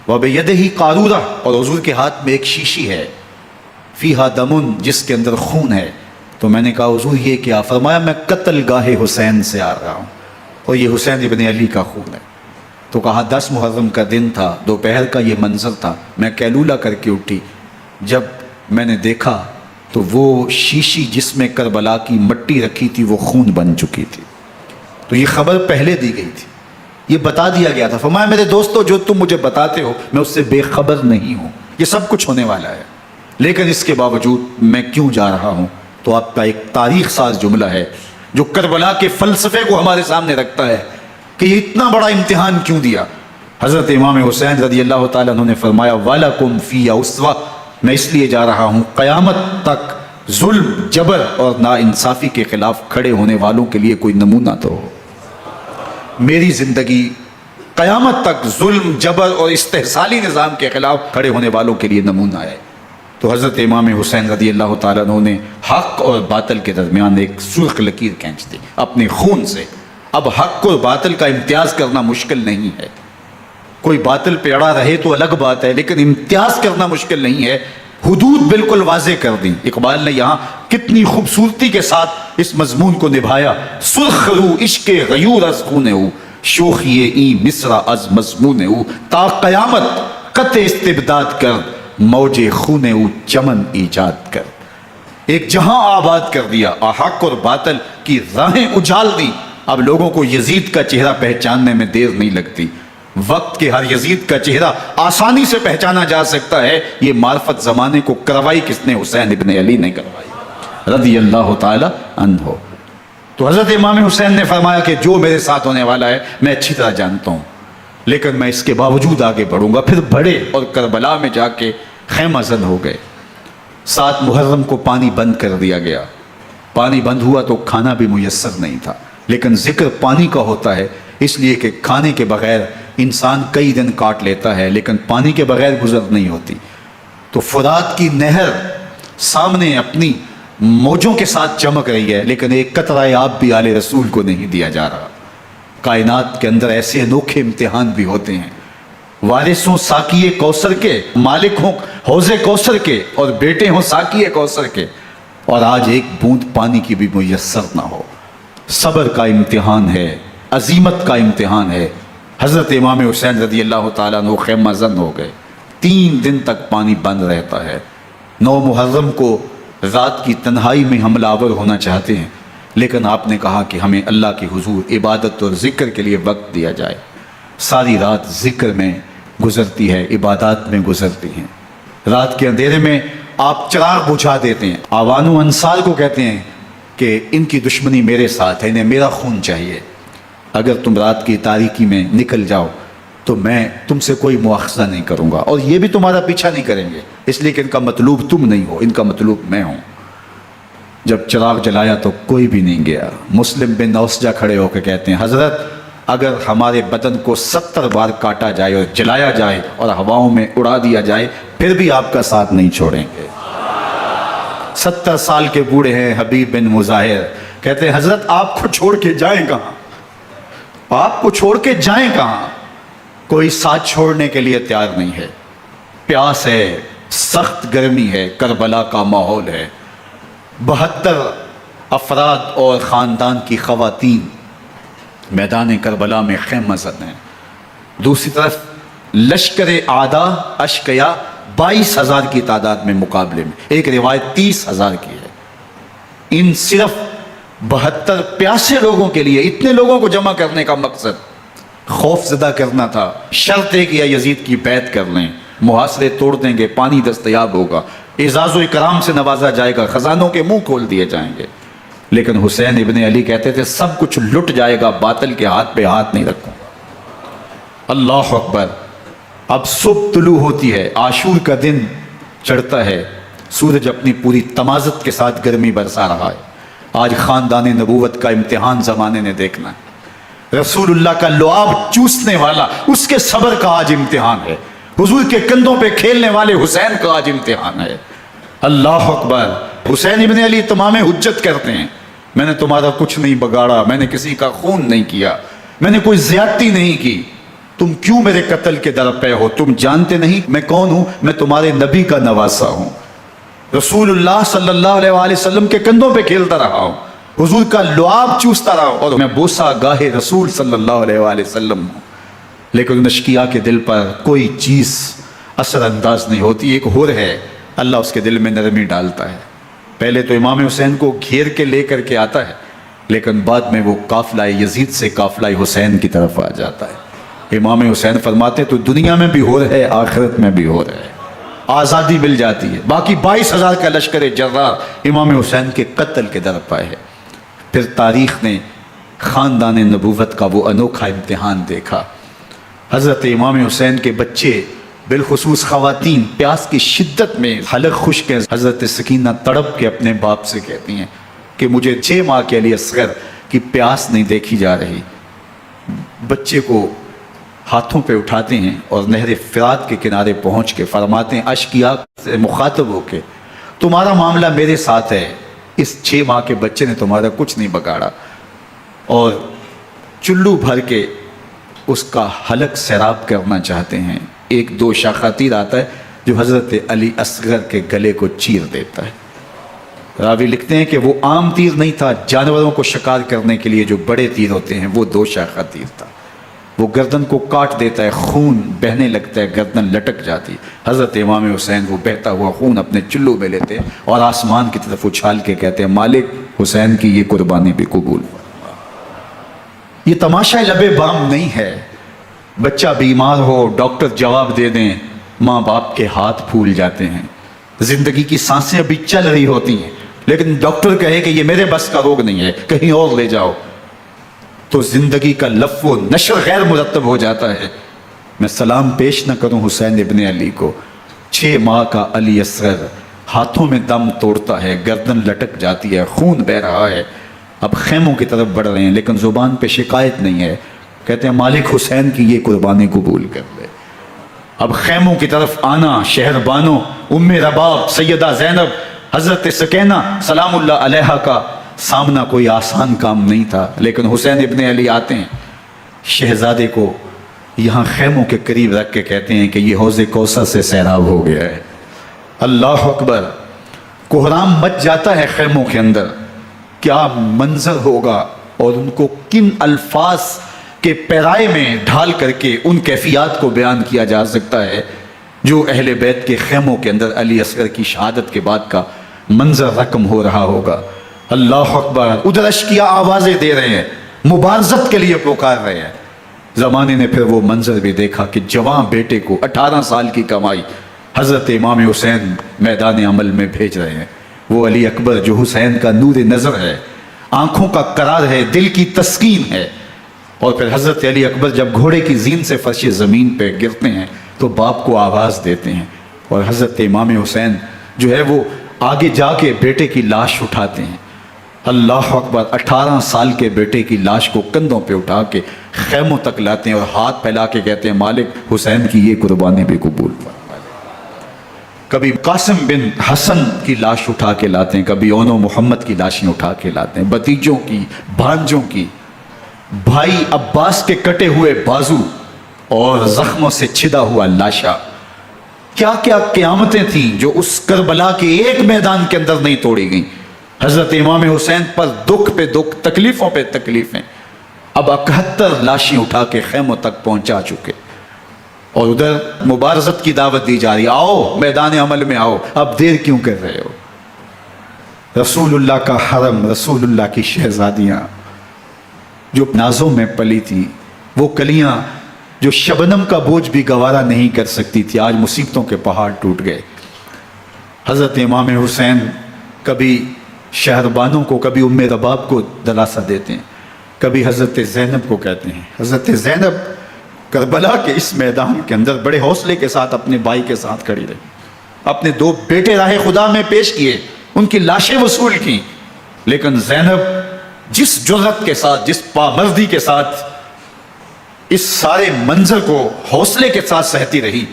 Speaker 1: وَبِيَدِهِ قَارُورَةٌ، اور حضور کے ہاتھ میں ایک شیشی ہے، فیہا دمن، جس کے اندر خون ہے۔ تو میں نے کہا حضور یہ کیا؟ فرمایا میں قتل گاہ حسین سے آ رہا ہوں اور یہ حسین ابن علی کا خون ہے۔ تو کہا 10 محرم کا دن تھا، دوپہر کا یہ منظر تھا، میں کیلولہ کر کے اٹھی، جب میں نے دیکھا تو وہ شیشی جس میں کربلا کی مٹی رکھی تھی وہ خون بن چکی تھی۔ تو یہ خبر پہلے دی گئی تھی، یہ بتا دیا گیا تھا۔ فرمایا میرے دوستو جو تم مجھے بتاتے ہو میں اس سے بے خبر نہیں ہوں، یہ سب کچھ ہونے والا ہے، لیکن اس کے باوجود میں کیوں جا رہا ہوں؟ تو آپ کا ایک تاریخ ساز جملہ ہے جو کربلا کے فلسفے کو ہمارے سامنے رکھتا ہے کہ یہ اتنا بڑا امتحان کیوں دیا۔ حضرت امام حسین رضی اللہ تعالیٰ عنہ نے فرمایا وَلَكُمْ فِي أُسْوَةٌ میں اس لیے جا رہا ہوں قیامت تک ظلم، جبر اور ناانصافی کے خلاف کھڑے ہونے والوں کے لیے کوئی نمونہ تو ہو۔ میری زندگی قیامت تک ظلم، جبر اور استحصالی نظام کے خلاف کھڑے ہونے والوں کے لیے نمونہ ہے۔ تو حضرت امام حسین رضی اللہ تعالیٰ عنہ نے حق اور باطل کے درمیان ایک سرخ لکیر کھینچ دی اپنے خون سے۔ اب حق اور باطل کا امتیاز کرنا مشکل نہیں ہے، کوئی باطل پہ اڑا رہے تو الگ بات ہے، لیکن امتیاز کرنا مشکل نہیں ہے۔ حدود بالکل واضح کر دیں۔ اقبال نے یہاں کتنی خوبصورتی کے ساتھ اس مضمون کو نبھایا۔ سرخ رو عشق غیور از خون او، شوخی این مصرع از مضمون او، تا قیامت قطع استبداد کر، موج خون او چمن ایجاد کر۔ ایک جہاں آباد کر دیا اور حق اور باطل کی راہیں اجال دی۔ اب لوگوں کو یزید کا چہرہ پہچاننے میں دیر نہیں لگتی۔ وقت کے ہر یزید کا چہرہ آسانی سے پہچانا جا سکتا ہے۔ یہ معرفت زمانے کو کروائی کس نے؟ حسین ابن علی نے کروائی رضی اللہ تعالی عنہ۔ تو حضرت امام حسین نے فرمایا کہ جو میرے ساتھ ہونے والا ہے میں اچھی طرح جانتا ہوں، لیکن میں اس کے باوجود آگے بڑھوں گا۔ پھر بڑھے اور کربلا میں جا کے خیمہ زن ہو گئے۔ 7 محرم کو پانی بند کر دیا گیا۔ پانی بند ہوا تو کھانا بھی میسر نہیں تھا، لیکن ذکر پانی کا ہوتا ہے اس لیے کہ کھانے کے بغیر انسان کئی دن کاٹ لیتا ہے، لیکن پانی کے بغیر گزر نہیں ہوتی۔ تو فرات کی نہر سامنے اپنی موجوں کے ساتھ چمک رہی ہے، لیکن ایک قطرہ آب بھی آل رسول کو نہیں دیا جا رہا۔ کائنات کے اندر ایسے انوکھے امتحان بھی ہوتے ہیں۔ وارث ہوں ساقی کوثر کے، مالک ہوں حوض کوثر کے، اور بیٹے ہوں ساقی کوثر کے، اور آج ایک بوند پانی کی بھی میسر نہ ہو۔ صبر کا امتحان ہے، عزیمت کا امتحان ہے۔ حضرت امام حسین رضی اللہ تعالیٰ عنہ خیمہ زن ہو گئے۔ 3 دن تک پانی بند رہتا ہے۔ 9 محرم کو رات کی تنہائی میں حملہ آور ہونا چاہتے ہیں، لیکن آپ نے کہا کہ ہمیں اللہ کے حضور عبادت اور ذکر کے لیے وقت دیا جائے۔ ساری رات ذکر میں گزرتی ہے، عبادات میں گزرتی ہیں۔ رات کے اندھیرے میں آپ چراغ بجھا دیتے ہیں۔ آوان و انصار کو کہتے ہیں کہ ان کی دشمنی میرے ساتھ ہے، انہیں میرا خون چاہیے۔ اگر تم رات کی تاریکی میں نکل جاؤ تو میں تم سے کوئی مواخذہ نہیں کروں گا، اور یہ بھی تمہارا پیچھا نہیں کریں گے، اس لیے کہ ان کا مطلوب تم نہیں ہو، ان کا مطلوب میں ہوں۔ جب چراغ جلایا تو کوئی بھی نہیں گیا۔ مسلم بن نوسجہ کھڑے ہو کے کہتے ہیں حضرت اگر ہمارے بدن کو 70 بار کاٹا جائے اور جلایا جائے اور ہواؤں میں اڑا دیا جائے پھر بھی آپ کا ساتھ نہیں چھوڑیں گے۔ 70 سال کے بوڑھے ہیں حبیب بن مظاہر، کہتے ہیں حضرت آپ کو چھوڑ کے جائیں کہاں، آپ کو چھوڑ کے جائیں کہاں؟ کوئی ساتھ چھوڑنے کے لیے تیار نہیں ہے۔ پیاس ہے، سخت گرمی ہے، کربلا کا ماحول ہے، 72 افراد اور خاندان کی خواتین میدان کربلا میں خیمہ زن ہیں۔ دوسری طرف لشکر اعداء اشقیا 22,000 کی تعداد میں مقابلے میں، ایک روایت 30,000 کی ہے۔ ان صرف 72 پیاسے لوگوں کے لیے اتنے لوگوں کو جمع کرنے کا مقصد خوف زدہ کرنا تھا۔ شرط ہے کہ یا یزید کی بیعت کر لیں، محاصرے توڑ دیں گے، پانی دستیاب ہوگا، اعزاز و اکرام سے نوازا جائے گا، خزانوں کے منہ کھول دیے جائیں گے۔ لیکن حسین ابن علی کہتے تھے سب کچھ لٹ جائے گا، باطل کے ہاتھ پہ ہاتھ نہیں رکھوں گا۔ اللہ اکبر۔ اب صبح طلوع ہوتی ہے، عاشور کا دن چڑھتا ہے، سورج اپنی پوری تمازت کے ساتھ گرمی برسا رہا ہے۔ آج خاندان نبوت کا امتحان زمانے نے دیکھنا ہے۔ رسول اللہ کا لعاب چوسنے والا اس کے صبر کا آج امتحان ہے۔ حضور کے کندھوں پہ کھیلنے والے حسین کا آج امتحان ہے۔ اللہ اکبر۔ حسین ابن علی تمام حجت کرتے ہیں میں نے تمہارا کچھ نہیں بگاڑا، میں نے کسی کا خون نہیں کیا، میں نے کوئی زیادتی نہیں کی، تم کیوں میرے قتل کے در پہ ہو؟ تم جانتے نہیں میں کون ہوں؟ میں تمہارے نبی کا نواسا ہوں، رسول اللہ صلی اللہ علیہ وآلہ وسلم کے کندھوں پہ کھیلتا رہا ہوں، حضور کا لعاب چوستا رہا ہوں، اور میں بوسہ گاہ رسول صلی اللہ علیہ وآلہ وسلم ہوں۔ لیکن اشقیاء کے دل پر کوئی چیز اثر انداز نہیں ہوتی۔ ایک ہور ہے، اللہ اس کے دل میں نرمی ڈالتا ہے۔ پہلے تو امام حسین کو گھیر کے لے کر کے آتا ہے، لیکن بعد میں وہ قافلہ یزید سے قافلہ حسین کی طرف آ جاتا ہے۔ امام حسین فرماتے تو دنیا میں بھی ہور ہے، آخرت میں بھی ہور ہے، آزادی مل جاتی ہے۔ باقی 22,000 کا لشکر جرار امام حسین کے قتل کے در پہ ہے۔ پھر تاریخ نے خاندان نبوت کا وہ انوکھا امتحان دیکھا۔ حضرت امام حسین کے بچے بالخصوص خواتین پیاس کی شدت میں حلق خشک ہیں. حضرت سکینہ تڑپ کے اپنے باپ سے کہتی ہیں کہ مجھے 6 ماہ کے علی اصغر کی پیاس نہیں دیکھی جا رہی. بچے کو ہاتھوں پہ اٹھاتے ہیں اور نہر فرات کے کنارے پہنچ کے فرماتے ہیں اشکیا سے مخاطب ہو کے تمہارا معاملہ میرے ساتھ ہے. اس 6 ماہ کے بچے نے تمہارا کچھ نہیں بگاڑا. اور چلو بھر کے اس کا حلق سیراب کرنا چاہتے ہیں. ایک دوشاخہ تیر آتا ہے جو حضرت علی اصغر کے گلے کو چیر دیتا ہے. راوی لکھتے ہیں کہ وہ عام تیر نہیں تھا، جانوروں کو شکار کرنے کے لیے جو بڑے تیر ہوتے ہیں وہ دوشاخہ تیر تھا. وہ گردن کو کاٹ دیتا ہے، خون بہنے لگتا ہے، گردن لٹک جاتی. حضرت امام حسین وہ بہتا ہوا خون اپنے چلو میں لیتے ہیں اور آسمان کی طرف اچھال کے کہتے ہیں مالک حسین کی یہ قربانی بھی قبول فرما. یہ تماشا لبے بام نہیں ہے. بچہ بیمار ہو، ڈاکٹر جواب دے دیں، ماں باپ کے ہاتھ پھول جاتے ہیں. زندگی کی سانسیں ابھی چل رہی ہوتی ہیں لیکن ڈاکٹر کہے کہ یہ میرے بس کا روگ نہیں ہے، کہیں اور لے جاؤ، تو زندگی کا لف و نشر غیر مرتب ہو جاتا ہے. میں سلام پیش نہ کروں حسین ابن علی کو. 6 ماہ کا علی اصغر ہاتھوں میں دم توڑتا ہے، گردن لٹک جاتی ہے، خون بہ رہا ہے. اب خیموں کی طرف بڑھ رہے ہیں لیکن زبان پہ شکایت نہیں ہے. کہتے ہیں مالک حسین کی یہ قربانی قبول کر لے. اب خیموں کی طرف آنا، شہر بانو، ام رباب، سیدہ زینب، حضرت سکینہ سلام اللہ علیہا کا سامنا کوئی آسان کام نہیں تھا. لیکن حسین ابن علی آتے ہیں، شہزادے کو یہاں خیموں کے قریب رکھ کے کہتے ہیں کہ یہ حوض کوثر سے سیراب ہو گیا ہے. اللہ اکبر. کوہرام مچ جاتا ہے خیموں کے اندر. کیا منظر ہوگا اور ان کو کن الفاظ کے پیرائے میں ڈھال کر کے ان کیفیات کو بیان کیا جا سکتا ہے جو اہل بیت کے خیموں کے اندر علی اصغر کی شہادت کے بعد کا منظر رقم ہو رہا ہوگا. اللہ اکبر. ادھر اشکیا آوازیں دے رہے ہیں، مبارزت کے لیے پکار رہے ہیں. زمانے نے پھر وہ منظر بھی دیکھا کہ جوان بیٹے کو 18 سال کی کمائی حضرت امام حسین میدان عمل میں بھیج رہے ہیں. وہ علی اکبر جو حسین کا نور نظر ہے، آنکھوں کا قرار ہے، دل کی تسکین ہے. اور پھر حضرت علی اکبر جب گھوڑے کی زین سے فرش زمین پہ گرتے ہیں تو باپ کو آواز دیتے ہیں اور حضرت امام حسین جو ہے وہ آگے جا کے بیٹے کی لاش اٹھاتے ہیں. اللہ اکبر. 18 سال کے بیٹے کی لاش کو کندھوں پہ اٹھا کے خیموں تک لاتے ہیں اور ہاتھ پھیلا کے کہتے ہیں مالک حسین کی یہ قربانی بھی قبول فرما. کبھی قاسم بن حسن کی لاش اٹھا کے لاتے ہیں، کبھی اونو محمد کی لاشیں اٹھا کے لاتے ہیں، بھتیجوں کی، بھانجوں کی، بھائی عباس کے کٹے ہوئے بازو اور زخموں سے چھدا ہوا لاشا. کیا کیا قیامتیں تھیں جو اس کربلا کے ایک میدان کے اندر نہیں توڑی گئیں. حضرت امام حسین پر دکھ پہ دکھ، تکلیفوں پہ تکلیفیں. اب 71 لاشیں اٹھا کے خیموں تک پہنچا چکے اور ادھر مبارزت کی دعوت دی جا رہی. آؤ میدان عمل میں آؤ، اب دیر کیوں کر رہے ہو. رسول اللہ کا حرم، رسول اللہ کی شہزادیاں جو نازوں میں پلی تھی، وہ کلیاں جو شبنم کا بوجھ بھی گوارا نہیں کر سکتی تھی، آج مصیبتوں کے پہاڑ ٹوٹ گئے. حضرت امام حسین کبھی شہربانوں کو، کبھی ام رباب کو دلاسا دیتے ہیں، کبھی حضرت زینب کو کہتے ہیں. حضرت زینب کربلا کے اس میدان کے اندر بڑے حوصلے کے ساتھ اپنے بھائی کے ساتھ کھڑی رہی، اپنے 2 بیٹے راہ خدا میں پیش کیے، ان کی لاشیں وصول کی. لیکن زینب جس جرأت کے ساتھ، جس پامردی کے ساتھ اس سارے منظر کو حوصلے کے ساتھ سہتی رہی،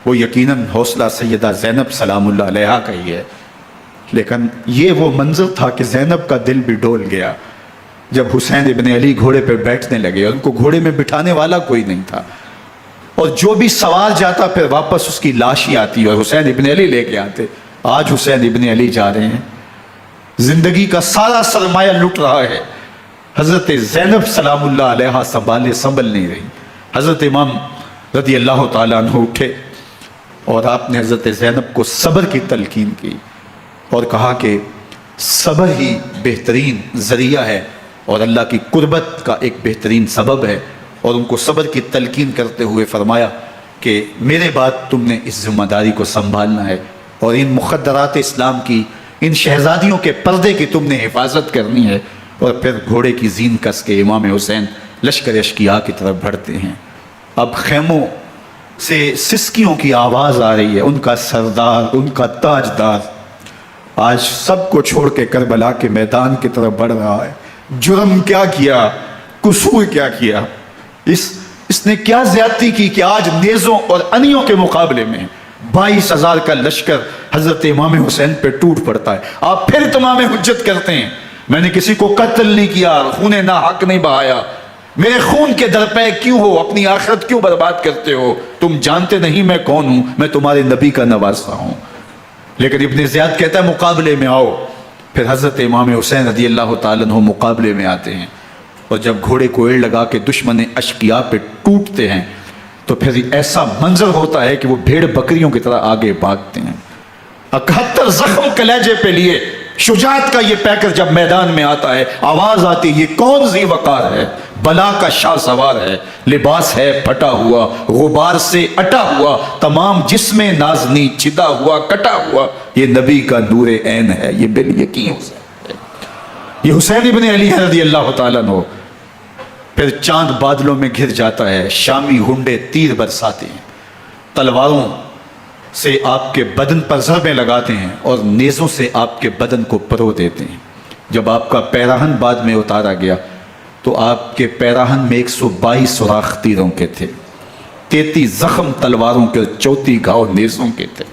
Speaker 1: وہ یقیناً حوصلہ سیدہ زینب سلام اللہ علیہا کا ہی ہے. لیکن یہ وہ منظر تھا کہ زینب کا دل بھی ڈول گیا جب حسین ابن علی گھوڑے پہ بیٹھنے لگے اور ان کو گھوڑے میں بٹھانے والا کوئی نہیں تھا، اور جو بھی سوار جاتا پھر واپس اس کی لاش ہی آتی اور حسین ابن علی لے کے آتے. آج حسین ابن علی جا رہے ہیں، زندگی کا سارا سرمایہ لٹ رہا ہے. حضرت زینب سلام اللہ علیہا سنبھل نہیں رہی. حضرت امام رضی اللہ تعالیٰ عنہ اٹھے اور آپ نے حضرت زینب کو صبر کی تلقین کی اور کہا کہ صبر ہی بہترین ذریعہ ہے اور اللہ کی قربت کا ایک بہترین سبب ہے. اور ان کو صبر کی تلقین کرتے ہوئے فرمایا کہ میرے بعد تم نے اس ذمہ داری کو سنبھالنا ہے اور ان مخدرات اسلام کی، ان شہزادیوں کے پردے کی تم نے حفاظت کرنی ہے. اور پھر گھوڑے کی زین کس کے امام حسین لشکر اشکیا کی طرف بڑھتے ہیں. اب خیموں سے سسکیوں کی آواز آ رہی ہے، ان کا سردار، ان کا تاجدار آج سب کو چھوڑ کے کربلا کے میدان کی طرف بڑھ رہا ہے۔ جرم کیا کیا، قصور کیا کیا، اس نے کیا زیادتی کی کہ آج نیزوں اور انیوں کے مقابلے میں 22,000 کا لشکر حضرت امام حسین پہ ٹوٹ پڑتا ہے۔ آپ پھر تمام حجت کرتے ہیں میں نے کسی کو قتل نہیں کیا، خون ناحق نہیں بہایا، میرے خون کے درپے کیوں ہو، اپنی آخرت کیوں برباد کرتے ہو؟ تم جانتے نہیں میں کون ہوں، میں تمہارے نبی کا نواسہ ہوں۔ لیکن ابن زیاد کہتا ہے مقابلے میں آؤ۔ پھر حضرت امام حسین رضی اللہ تعالیٰ عنہ مقابلے میں آتے ہیں، اور جب گھوڑے کو ایڑ لگا کے دشمن اشقیاء پہ ٹوٹتے ہیں تو پھر ایسا منظر ہوتا ہے کہ وہ بھیڑ بکریوں کی طرح آگے بھاگتے ہیں۔ 71 زخم کلیجے پہ لیے شجاعت کا یہ پیکر جب میدان میں آتا ہے، آواز آتی ہے یہ کون ذی وقار ہے، بلا کا شاہ سوار ہے، لباس ہے پھٹا ہوا، غبار سے اٹا ہوا، تمام جسم نازنی چدا ہوا کٹا ہوا، یہ نبی کا نور عین ہے، یہ بالیقین حسین ہے، یہ حسین ابن علی رضی اللہ تعالیٰ عنہ۔ پھر چاند بادلوں میں گھر جاتا ہے، شامی ہنڈے تیر برساتے ہیں، تلواروں سے آپ کے بدن پر ضربیں لگاتے ہیں اور نیزوں سے آپ کے بدن کو پرو دیتے ہیں۔ جب آپ کا پیراہن بعد میں اتارا گیا تو آپ کے پیراہن میں 122 سوراخ تیروں کے تھے، 33 زخم تلواروں کے، 34 گھاؤ نیزوں کے تھے۔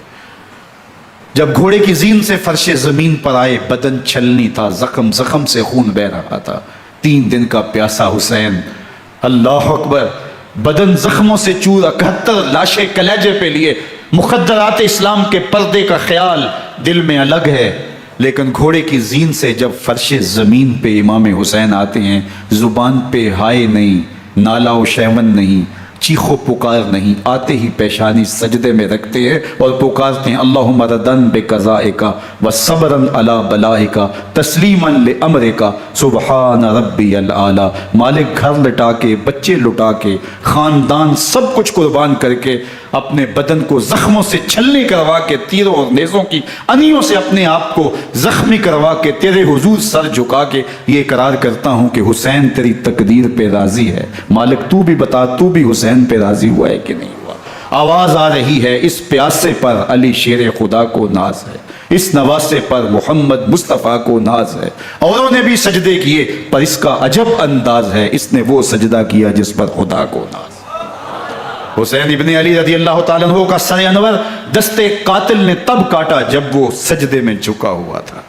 Speaker 1: جب گھوڑے کی زین سے فرش زمین پر آئے، بدن چھلنی تھا، زخم زخم سے خون بہ رہا تھا، 3 دن کا پیاسا حسین، اللہ اکبر، بدن زخموں سے چور، 71 لاشیں کلیجے پہ لیے، مخدرات اسلام کے پردے کا خیال دل میں الگ ہے، لیکن گھوڑے کی زین سے جب فرش زمین پہ امام حسین آتے ہیں، زبان پہ ہائے نہیں، نالا و شیون نہیں، چیخ و پکار نہیں، آتے ہی پیشانی سجدے میں رکھتے ہیں اور پکارتے ہیں اللہم ردن بقضائک و صبرن علی بلائک تسلیما لامرک سبحان ربی العالی۔ مالک گھر لٹا کے، بچے لٹا کے، خاندان سب کچھ قربان کر کے، اپنے بدن کو زخموں سے چھلنی کروا کے، تیروں اور نیزوں کی انیوں سے اپنے آپ کو زخمی کروا کے، تیرے حضور سر جھکا کے یہ اقرار کرتا ہوں کہ حسین تیری تقدیر پہ راضی ہے، مالک تو بھی بتا تو بھی حسین پہ راضی ہوا ہے کہ نہیں ہوا۔ آواز آ رہی ہے اس پیاسے پر علی شیر خدا کو ناز ہے، اس نواسے پر محمد مصطفیٰ کو ناز ہے، اوروں نے بھی سجدے کیے پر اس کا عجب انداز ہے، اس نے وہ سجدہ کیا جس پر خدا کو ناز۔ حسین ابن علی رضی اللہ تعالیٰ عنہ کا سر انور دستے قاتل نے تب کاٹا جب وہ سجدے میں جھکا ہوا تھا۔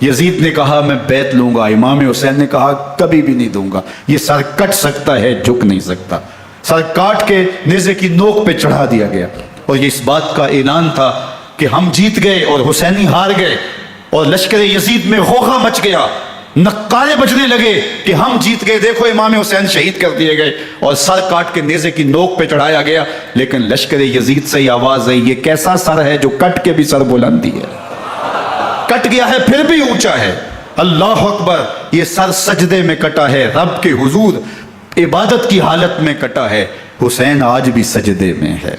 Speaker 1: یزید نے کہا میں بیعت لوں گا، امام حسین نے کہا کبھی بھی نہیں دوں گا، یہ سر کٹ سکتا ہے جھک نہیں سکتا۔ سر کاٹ کے نیزے کی نوک پہ چڑھا دیا گیا، اور یہ اس بات کا اعلان تھا کہ ہم جیت گئے اور حسینی ہار گئے، اور لشکر یزید میں غوغا مچ گیا، نقارے بجنے لگے کہ ہم جیت گئے، دیکھو امام حسین شہید کر دیے گئے، اور سر کاٹ کے نیزے کی نوک پہ چڑھایا گیا۔ لیکن لشکر یزید سے یہ آواز آئی یہ کیسا سر ہے جو کٹ کے بھی سر بلندی ہے، کٹ گیا ہے پھر بھی اونچا ہے، اللہ اکبر، یہ سر سجدے میں کٹا ہے، رب کے حضور عبادت کی حالت میں کٹا ہے، حسین آج بھی سجدے میں ہے،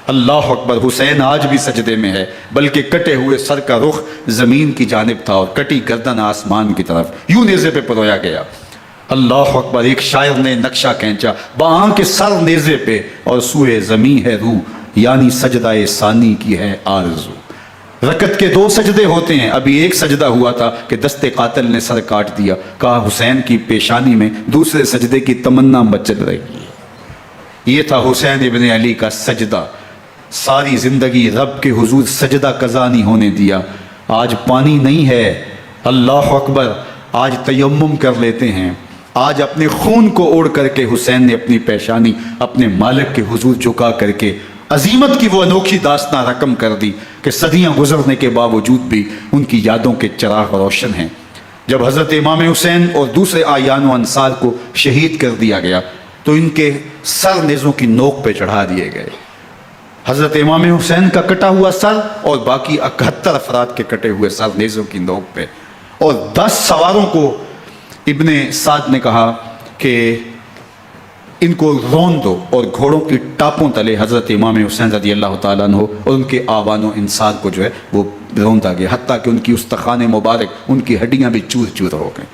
Speaker 1: اللہ اکبر، حسین آج بھی سجدے میں ہے، بلکہ کٹے ہوئے سر کا رخ زمین کی جانب تھا اور کٹی گردن آسمان کی طرف، یوں نیزے پہ پرویا گیا، اللہ اکبر۔ ایک شاعر نے نقشہ کھینچا، باں کے سر نیزے پہ اور سوئے زمین ہے روح، یعنی سجدہ ثانی کی ہے آرزو۔ رکعت کے 2 سجدے ہوتے ہیں، ابھی ایک سجدہ ہوا تھا کہ دستے قاتل نے سر کاٹ دیا، کہا حسین کی پیشانی میں دوسرے سجدے کی تمنا مچل رہی ہے۔ یہ تھا حسین ابن علی کا سجدہ، ساری زندگی رب کے حضور سجدہ قضا نہیں ہونے دیا۔ آج پانی نہیں ہے، اللہ اکبر، آج تیمم کر لیتے ہیں، آج اپنے خون کو اوڑھ کر کے حسین نے اپنی پیشانی اپنے مالک کے حضور جھکا کر کے عظیمت کی وہ انوکھی داستان رقم کر دی کہ صدیاں گزرنے کے باوجود بھی ان کی یادوں کے چراغ روشن ہیں۔ جب حضرت امام حسین اور دوسرے اعیان و انصار کو شہید کر دیا گیا تو ان کے سر نیزوں کی نوک پہ چڑھا دیے گئے، حضرت امام حسین کا کٹا ہوا سر اور باقی 71 افراد کے کٹے ہوئے سر نیزوں کی نوک پہ، اور 10 سواروں کو ابن سعد نے کہا کہ ان کو رون دو، اور گھوڑوں کی ٹاپوں تلے حضرت امام حسین رضی اللہ تعالیٰ عنہ اور ان کے آوان و انصار کو جو ہے وہ روندا گیا، حتیٰ کہ ان کی استخوان مبارک، ان کی ہڈیاں بھی چور چور ہو گئیں۔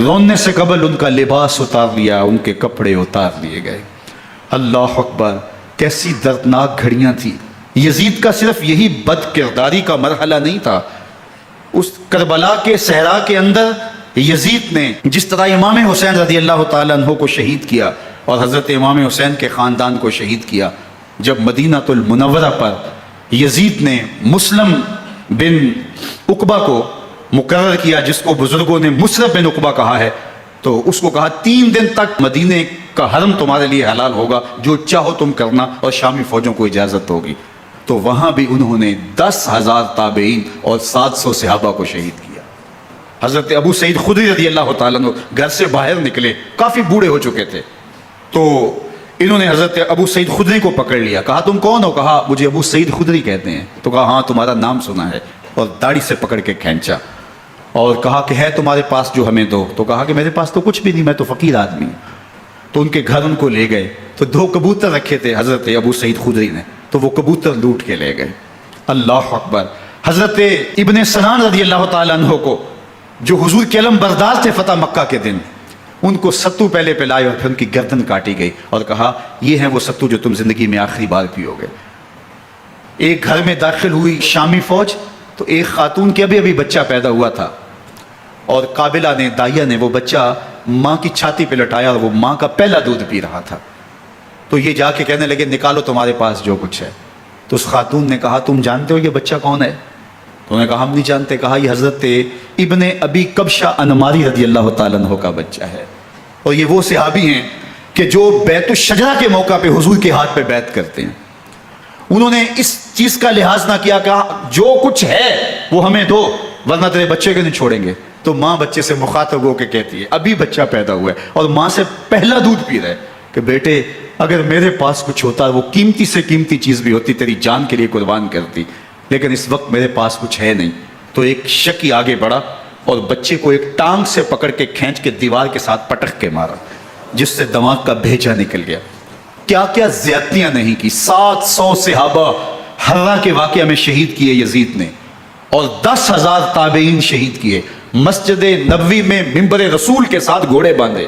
Speaker 1: روننے سے قبل ان کا لباس اتار لیا، ان کے کپڑے اتار لیے گئے، اللہ اکبر۔ کیسی دردناک گھڑیاں تھیں۔ یزید کا صرف یہی بد کرداری کا مرحلہ نہیں تھا، اس کربلا کے صحرا کے اندر یزید نے جس طرح امام حسین رضی اللہ تعالیٰ عنہ کو شہید کیا اور حضرت امام حسین کے خاندان کو شہید کیا، جب مدینہ المنورہ پر یزید نے مسلم بن عقبہ کو مقرر کیا، جس کو بزرگوں نے مصرف بن عقبہ کہا ہے، تو اس کو کہا 3 دن تک مدینے کا حرم تمہارے لیے حلال ہوگا، جو چاہو تم کرنا، اور شامی فوجوں کو اجازت ہوگی۔ تو وہاں بھی انہوں نے 10,000 تابعین اور 700 صحابہ کو شہید کیا۔ حضرت ابو سعید خدری رضی اللہ تعالیٰ عنہ گھر سے باہر نکلے، کافی بوڑھے ہو چکے تھے، تو انہوں نے حضرت ابو سعید خدری کو پکڑ لیا، کہا تم کون ہو؟ کہا مجھے ابو سعید خدری کہتے ہیں۔ تو کہا ہاں تمہارا نام سنا ہے، اور داڑھی سے پکڑ کے کھینچا اور کہا کہ ہے تمہارے پاس جو ہمیں دو؟ تو کہا کہ میرے پاس تو کچھ بھی نہیں، میں تو فقیر آدمی ہوں۔ تو ان کے گھر ان کو لے گئے، تو 2 کبوتر رکھے تھے حضرت ابو سعید خدری نے، تو وہ کبوتر لوٹ کے لے گئے۔ اللہ اکبر۔ حضرت ابن سنان رضی اللہ تعالیٰ عنہ کو، جو حضور کے علم بردار تھے فتح مکہ کے دن، ان کو ستو پہلے پلائے اور پھر ان کی گردن کاٹی گئی، اور کہا یہ ہیں وہ ستو جو تم زندگی میں آخری بار پیو گے۔ ایک گھر میں داخل ہوئی شامی فوج، تو ایک خاتون کے ابھی بچہ پیدا ہوا تھا، اور قابلہ نے، دائیا نے وہ بچہ ماں کی چھاتی پہ لٹایا، اور وہ ماں کا پہلا دودھ پی رہا تھا۔ تو یہ جا کے کہنے لگے نکالو تمہارے پاس جو کچھ ہے۔ تو اس خاتون نے کہا تم جانتے ہو یہ بچہ کون ہے؟ تو انہوں نے کہا ہم نہیں جانتے۔ کہا یہ حضرت ابن ابی کبشہ انماری رضی اللہ تعالیٰ عنہ کا بچہ ہے، اور یہ وہ صحابی ہیں کہ جو بیت الشجرہ کے موقع پہ حضور کے ہاتھ پہ بیعت کرتے ہیں۔ انہوں نے اس چیز کا لحاظ نہ کیا، کہا جو کچھ ہے وہ ہمیں دو، ورنہ تیرے بچے کو نہیں چھوڑیں گے۔ تو ماں بچے سے مخاطب ہو کے کہتی ہے، ابھی بچہ پیدا ہوا ہے اور ماں سے پہلا دودھ پی رہا ہے، کہ بیٹے اگر میرے پاس کچھ ہوتا، وہ قیمتی سے قیمتی چیز بھی ہوتی، تیری جان کے لیے قربان کرتی، لیکن اس وقت میرے پاس کچھ ہے نہیں۔ تو ایک شکی آگے بڑھا اور بچے کو ایک ٹانگ سے پکڑ کے کھینچ کے دیوار کے ساتھ پٹک کے مارا، جس سے دماغ کا بھیجا نکل گیا۔ کیا کیا زیادتیاں نہیں کی۔ 700 صحابہ حرہ کے واقعہ میں شہید کیے یزید نے، اور 10,000 تابعین شہید کیے۔ مسجد نبوی میں ممبر رسول کے ساتھ گھوڑے باندھے،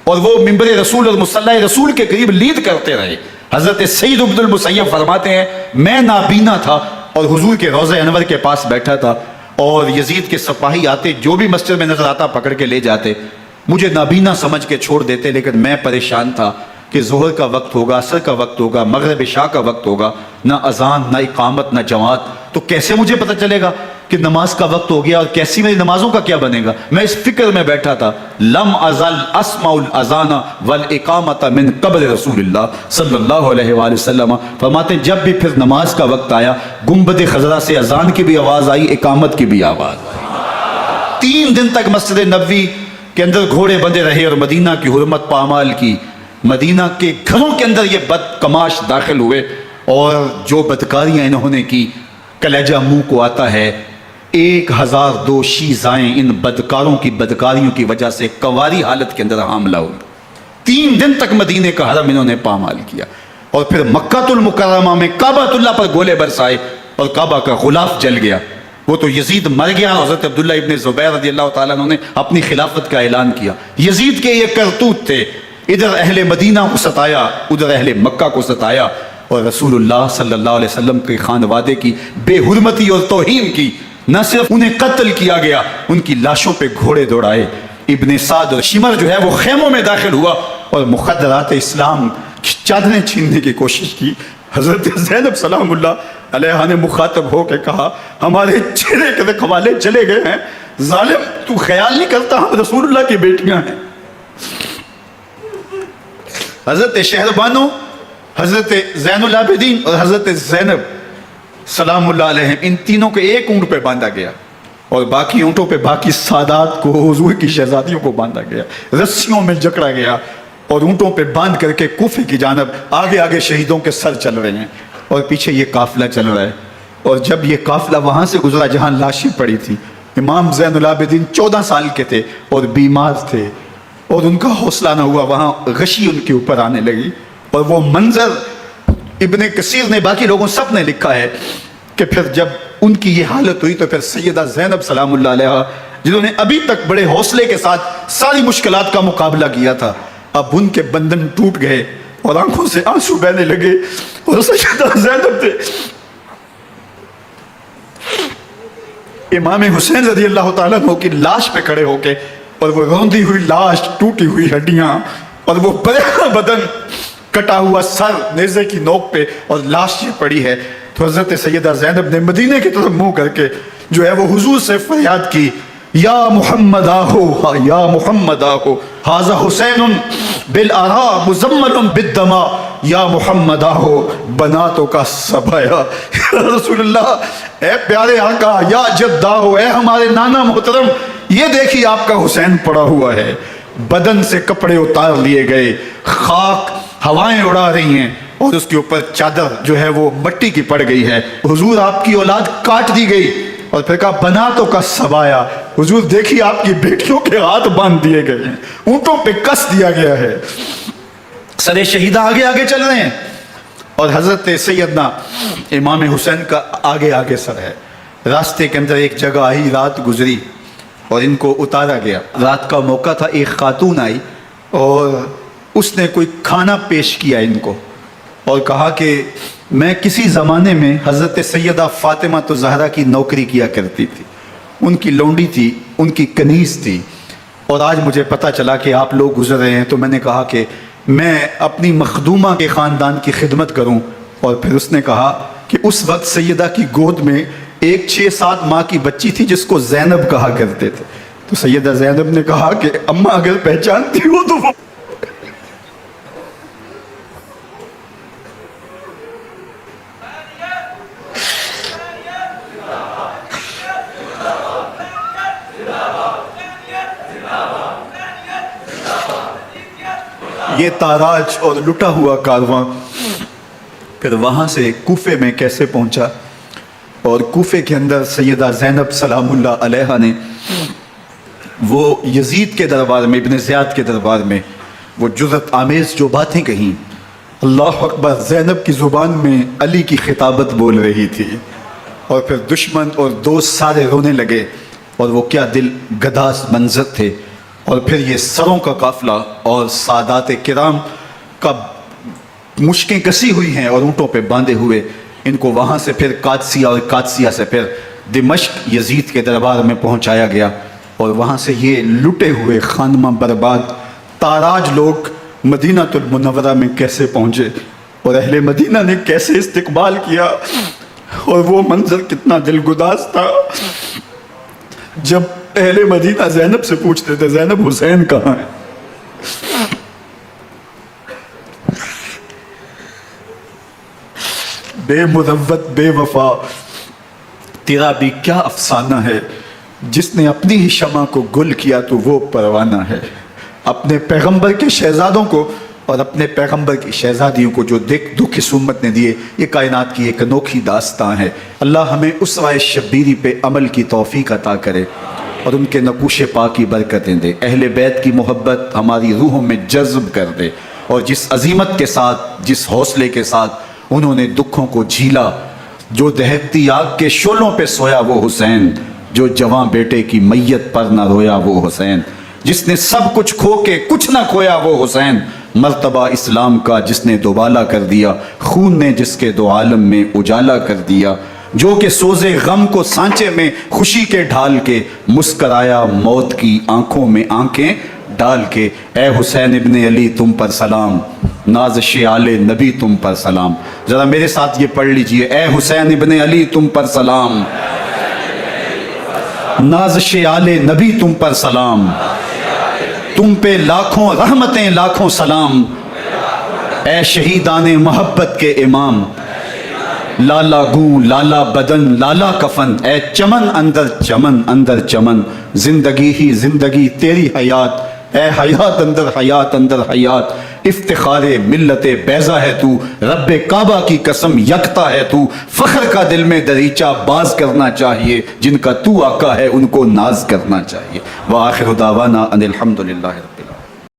Speaker 1: اور وہ ممبر رسول اور مصلی رسول کے قریب لید کرتے رہے۔ حضرت سعید بن المسیب فرماتے ہیں میں نابینا تھا اور حضور کے روضہ انور کے پاس بیٹھا تھا، اور یزید کے سپاہی آتے، جو بھی مسجد میں نظر آتا پکڑ کے لے جاتے، مجھے نابینا سمجھ کے چھوڑ دیتے، لیکن میں پریشان تھا کہ ظہر کا وقت ہوگا، عصر کا وقت ہوگا، مغرب عشاء کا وقت ہوگا، نہ اذان نہ اقامت نہ جماعت، تو کیسے مجھے پتہ چلے گا کہ نماز کا وقت ہو گیا، اور کیسی میری نمازوں کا کیا بنے گا؟ میں اس فکر میں بیٹھا تھا۔ لم ازل اسمع الاذان والاقامت من قبل رسول اللہ صلی اللہ علیہ وآلہ وسلم۔ فرماتے ہیں جب بھی پھر نماز کا وقت آیا، گنبد خضرا سے اذان کی بھی آواز آئی، اقامت کی بھی آواز آئی۔ 3 دن تک مسجد نبوی کے اندر گھوڑے بندے رہے، اور مدینہ کی حرمت پامال کی۔ مدینہ کے گھروں کے اندر یہ بد کماش داخل ہوئے، اور جو بدکاریاں انہوں نے کی، کلیجہ منہ کو آتا ہے۔ 1002 شیزائیں ان بدکاروں کی بدکاریوں کی وجہ سے کنواری حالت کے اندر حاملہ ہوئی۔ 3 دن تک مدینے کا حرم انہوں نے پامال کیا، اور پھر مکہ المکرمہ میں کعبہ اللہ پر گولے برسائے، اور کعبہ کا غلاف جل گیا۔ وہ تو یزید مر گیا، حضرت عبداللہ ابن زبیر رضی اللہ تعالیٰ عنہ نے اپنی خلافت کا اعلان کیا۔ یزید کے یہ کرتوت تھے، ادھر اہل مدینہ کو ستایا، ادھر اہل مکہ کو ستایا، اور رسول اللہ صلی اللہ علیہ وسلم کے خانوادے کی بے حرمتی اور توہین کی۔ نہ صرف انہیں قتل کیا گیا، ان کی لاشوں پہ گھوڑے دوڑائے۔ ابن سعد اور شمر جو ہے وہ خیموں میں داخل ہوا، اور مخدرات اسلام کی چادریں چھیننے کی کوشش کی۔ حضرت زینب سلام اللہ علیہ نے مخاطب ہو کے کہا ہمارے چہرے کے رکھوالے چلے گئے ہیں، ظالم تو خیال نہیں کرتا ہم رسول اللہ کی بیٹیاں ہیں۔ حضرت شہربانو، حضرت زین العابدین اور حضرت زینب سلام اللہ علیہ، ان تینوں کے ایک اونٹ پہ باندھا گیا، اور باقی اونٹوں پہ باقی سادات کو، حضور کی شہزادیوں کو باندھا گیا، رسیوں میں جکڑا گیا، اور اونٹوں پہ باندھ کر کے کوفے کی جانب آگے آگے شہیدوں کے سر چل رہے ہیں، اور پیچھے یہ قافلہ چل رہا ہے۔ اور جب یہ قافلہ وہاں سے گزرا جہاں لاشیں پڑی تھی، امام زین العابدین 14 سال کے تھے اور بیمار تھے، اور ان کا حوصلہ نہ ہوا، وہاں غشی ان کے اوپر آنے لگی۔ اور وہ منظر ابن کثیر نے، باقی لوگوں سب نے لکھا ہے کہ پھر جب ان کی یہ حالت ہوئی تو پھر سیدہ زینب سلام اللہ علیہ، جنہوں نے ابھی تک بڑے حوصلے کے ساتھ ساری مشکلات کا مقابلہ کیا تھا، اب ان کے بندھن ٹوٹ گئے اور آنکھوں سے آنسو بہنے لگے، اور سیدہ زینب تھے امام حسین رضی اللہ تعالیٰ عنہ کی لاش پہ کھڑے ہو کے، اور وہ روندی ہوئی لاش، ٹوٹی ہوئی ہڈیاں، اور وہ بڑا بدن، کٹا ہوا سر نیزے کی نوک پہ، اور لاش یہ پڑی ہے. تو حضرت سیدہ زینب نے مدینے کی طرف منہ کر کے جو ہے وہ حضور سے فریاد کی، یا محمد آہو، یا محمد آہو، ھذا حسین بالآراء مزمل بالدماء، یا محمد آہو بناتوں کا سبایا. یا رسول اللہ، اے پیارے آقا، یا جد آہو، اے ہمارے نانا محترم، یہ دیکھیے آپ کا حسین پڑا ہوا ہے. بدن سے کپڑے اتار لیے گئے، خاک ہوائیں اڑا رہی ہیں، اور اس کے اوپر چادر جو ہے وہ مٹی کی پڑ گئی ہے. حضور آپ کی اولاد کاٹ دی گئی، اور پھر کہا بناتوں کا سبایا. حضور دیکھیے آپ کی بیٹیوں کے ہاتھ باندھ دیے گئے ہیں، اونٹوں پہ کس دیا گیا ہے، سر شہیدہ آگے آگے چل رہے ہیں، اور حضرت سیدنا امام حسین کا آگے آگے سر ہے. راستے کے اندر ایک جگہ آئی، رات گزری اور ان کو اتارا گیا. رات کا موقع تھا، ایک خاتون آئی اور اس نے کوئی کھانا پیش کیا ان کو، اور کہا کہ میں کسی زمانے میں حضرت سیدہ فاطمہ تو زہرا کی نوکری کیا کرتی تھی، ان کی لونڈی تھی، ان کی کنیز تھی، اور آج مجھے پتہ چلا کہ آپ لوگ گزر رہے ہیں، تو میں نے کہا کہ میں اپنی مخدومہ کے خاندان کی خدمت کروں. اور پھر اس نے کہا کہ اس وقت سیدہ کی گود میں ایک 6-7 ماہ کی بچی تھی جس کو زینب کہا کرتے تھے. تو سیدہ زینب نے کہا کہ اماں اگر پہچانتی ہو تو وہ یہ تاراج اور لٹا ہوا کارواں پھر وہاں سے کوفے میں کیسے پہنچا، اور کوفے کے اندر سیدہ زینب سلام اللہ علیہا نے وہ یزید کے دربار میں، ابن زیاد کے دربار میں وہ جرأت آمیز جو باتیں کہیں، اللہ اکبر، زینب کی زبان میں علی کی خطابت بول رہی تھی، اور پھر دشمن اور دوست سارے رونے لگے، اور وہ کیا دل گداز منظر تھے. اور پھر یہ سروں کا قافلہ اور سادات کرام کا مشکیں کسی ہوئی ہیں اور اونٹوں پہ باندھے ہوئے، ان کو وہاں سے پھر قادسیہ، اور قادسیہ سے پھر دمشق یزید کے دربار میں پہنچایا گیا. اور وہاں سے یہ لٹے ہوئے خانمہ برباد تاراج لوگ مدینہ المنورہ میں کیسے پہنچے، اور اہل مدینہ نے کیسے استقبال کیا، اور وہ منظر کتنا دلگداز تھا. جب اہل مدینہ زینب سے پوچھتے تھے زینب حسین کہاں ہے، بے مروت بے وفا تیرا بھی کیا افسانہ ہے، جس نے اپنی ہی شمع کو گل کیا تو وہ پروانہ ہے. اپنے پیغمبر کے شہزادوں کو اور اپنے پیغمبر کی شہزادیوں کو جو دکھ اس امت نے دیے، یہ کائنات کی ایک انوکھی داستان ہے. اللہ ہمیں اسوہ شبیری پہ عمل کی توفیق عطا کرے اور ان کے نقوش پاک کی برکتیں دے. اہل بیت کی محبت ہماری روحوں میں جذب کر دے، اور جس عظیمت کے ساتھ، جس حوصلے کے ساتھ انہوں نے دکھوں کو جھیلا، جو دہکتی آگ کے شعلوں پہ سویا وہ حسین، جو جواں بیٹے کی میت پر نہ رویا وہ حسین، جس نے سب کچھ کھو کے کچھ نہ کھویا وہ حسین، مرتبہ اسلام کا جس نے دوبالا کر دیا، خون نے جس کے دو عالم میں اجالا کر دیا، جو کہ سوزے غم کو سانچے میں خوشی کے ڈھال کے مسکرایا موت کی آنکھوں میں آنکھیں ڈال کے. اے حسین ابن علی تم پر سلام، نازش آل نبی تم پر سلام. ذرا میرے ساتھ یہ پڑھ لیجئے، اے حسین ابن علی تم پر سلام، نازش آل نبی تم پر سلام، تم پہ لاکھوں رحمتیں لاکھوں سلام. اے شہیدان محبت کے امام، لالا گوں لالا بدن لالا کفن، اے چمن اندر چمن، زندگی ہی زندگی تیری حیات، اے حیات اندر حیات، افتخار ملت بیضا ہے تو، رب کعبہ کی قسم یکتا ہے تو، فخر کا دل میں دریچہ باز کرنا چاہیے، جن کا تو آقا ہے ان کو ناز کرنا چاہیے. وآخر دعوانا ان الحمدللہ.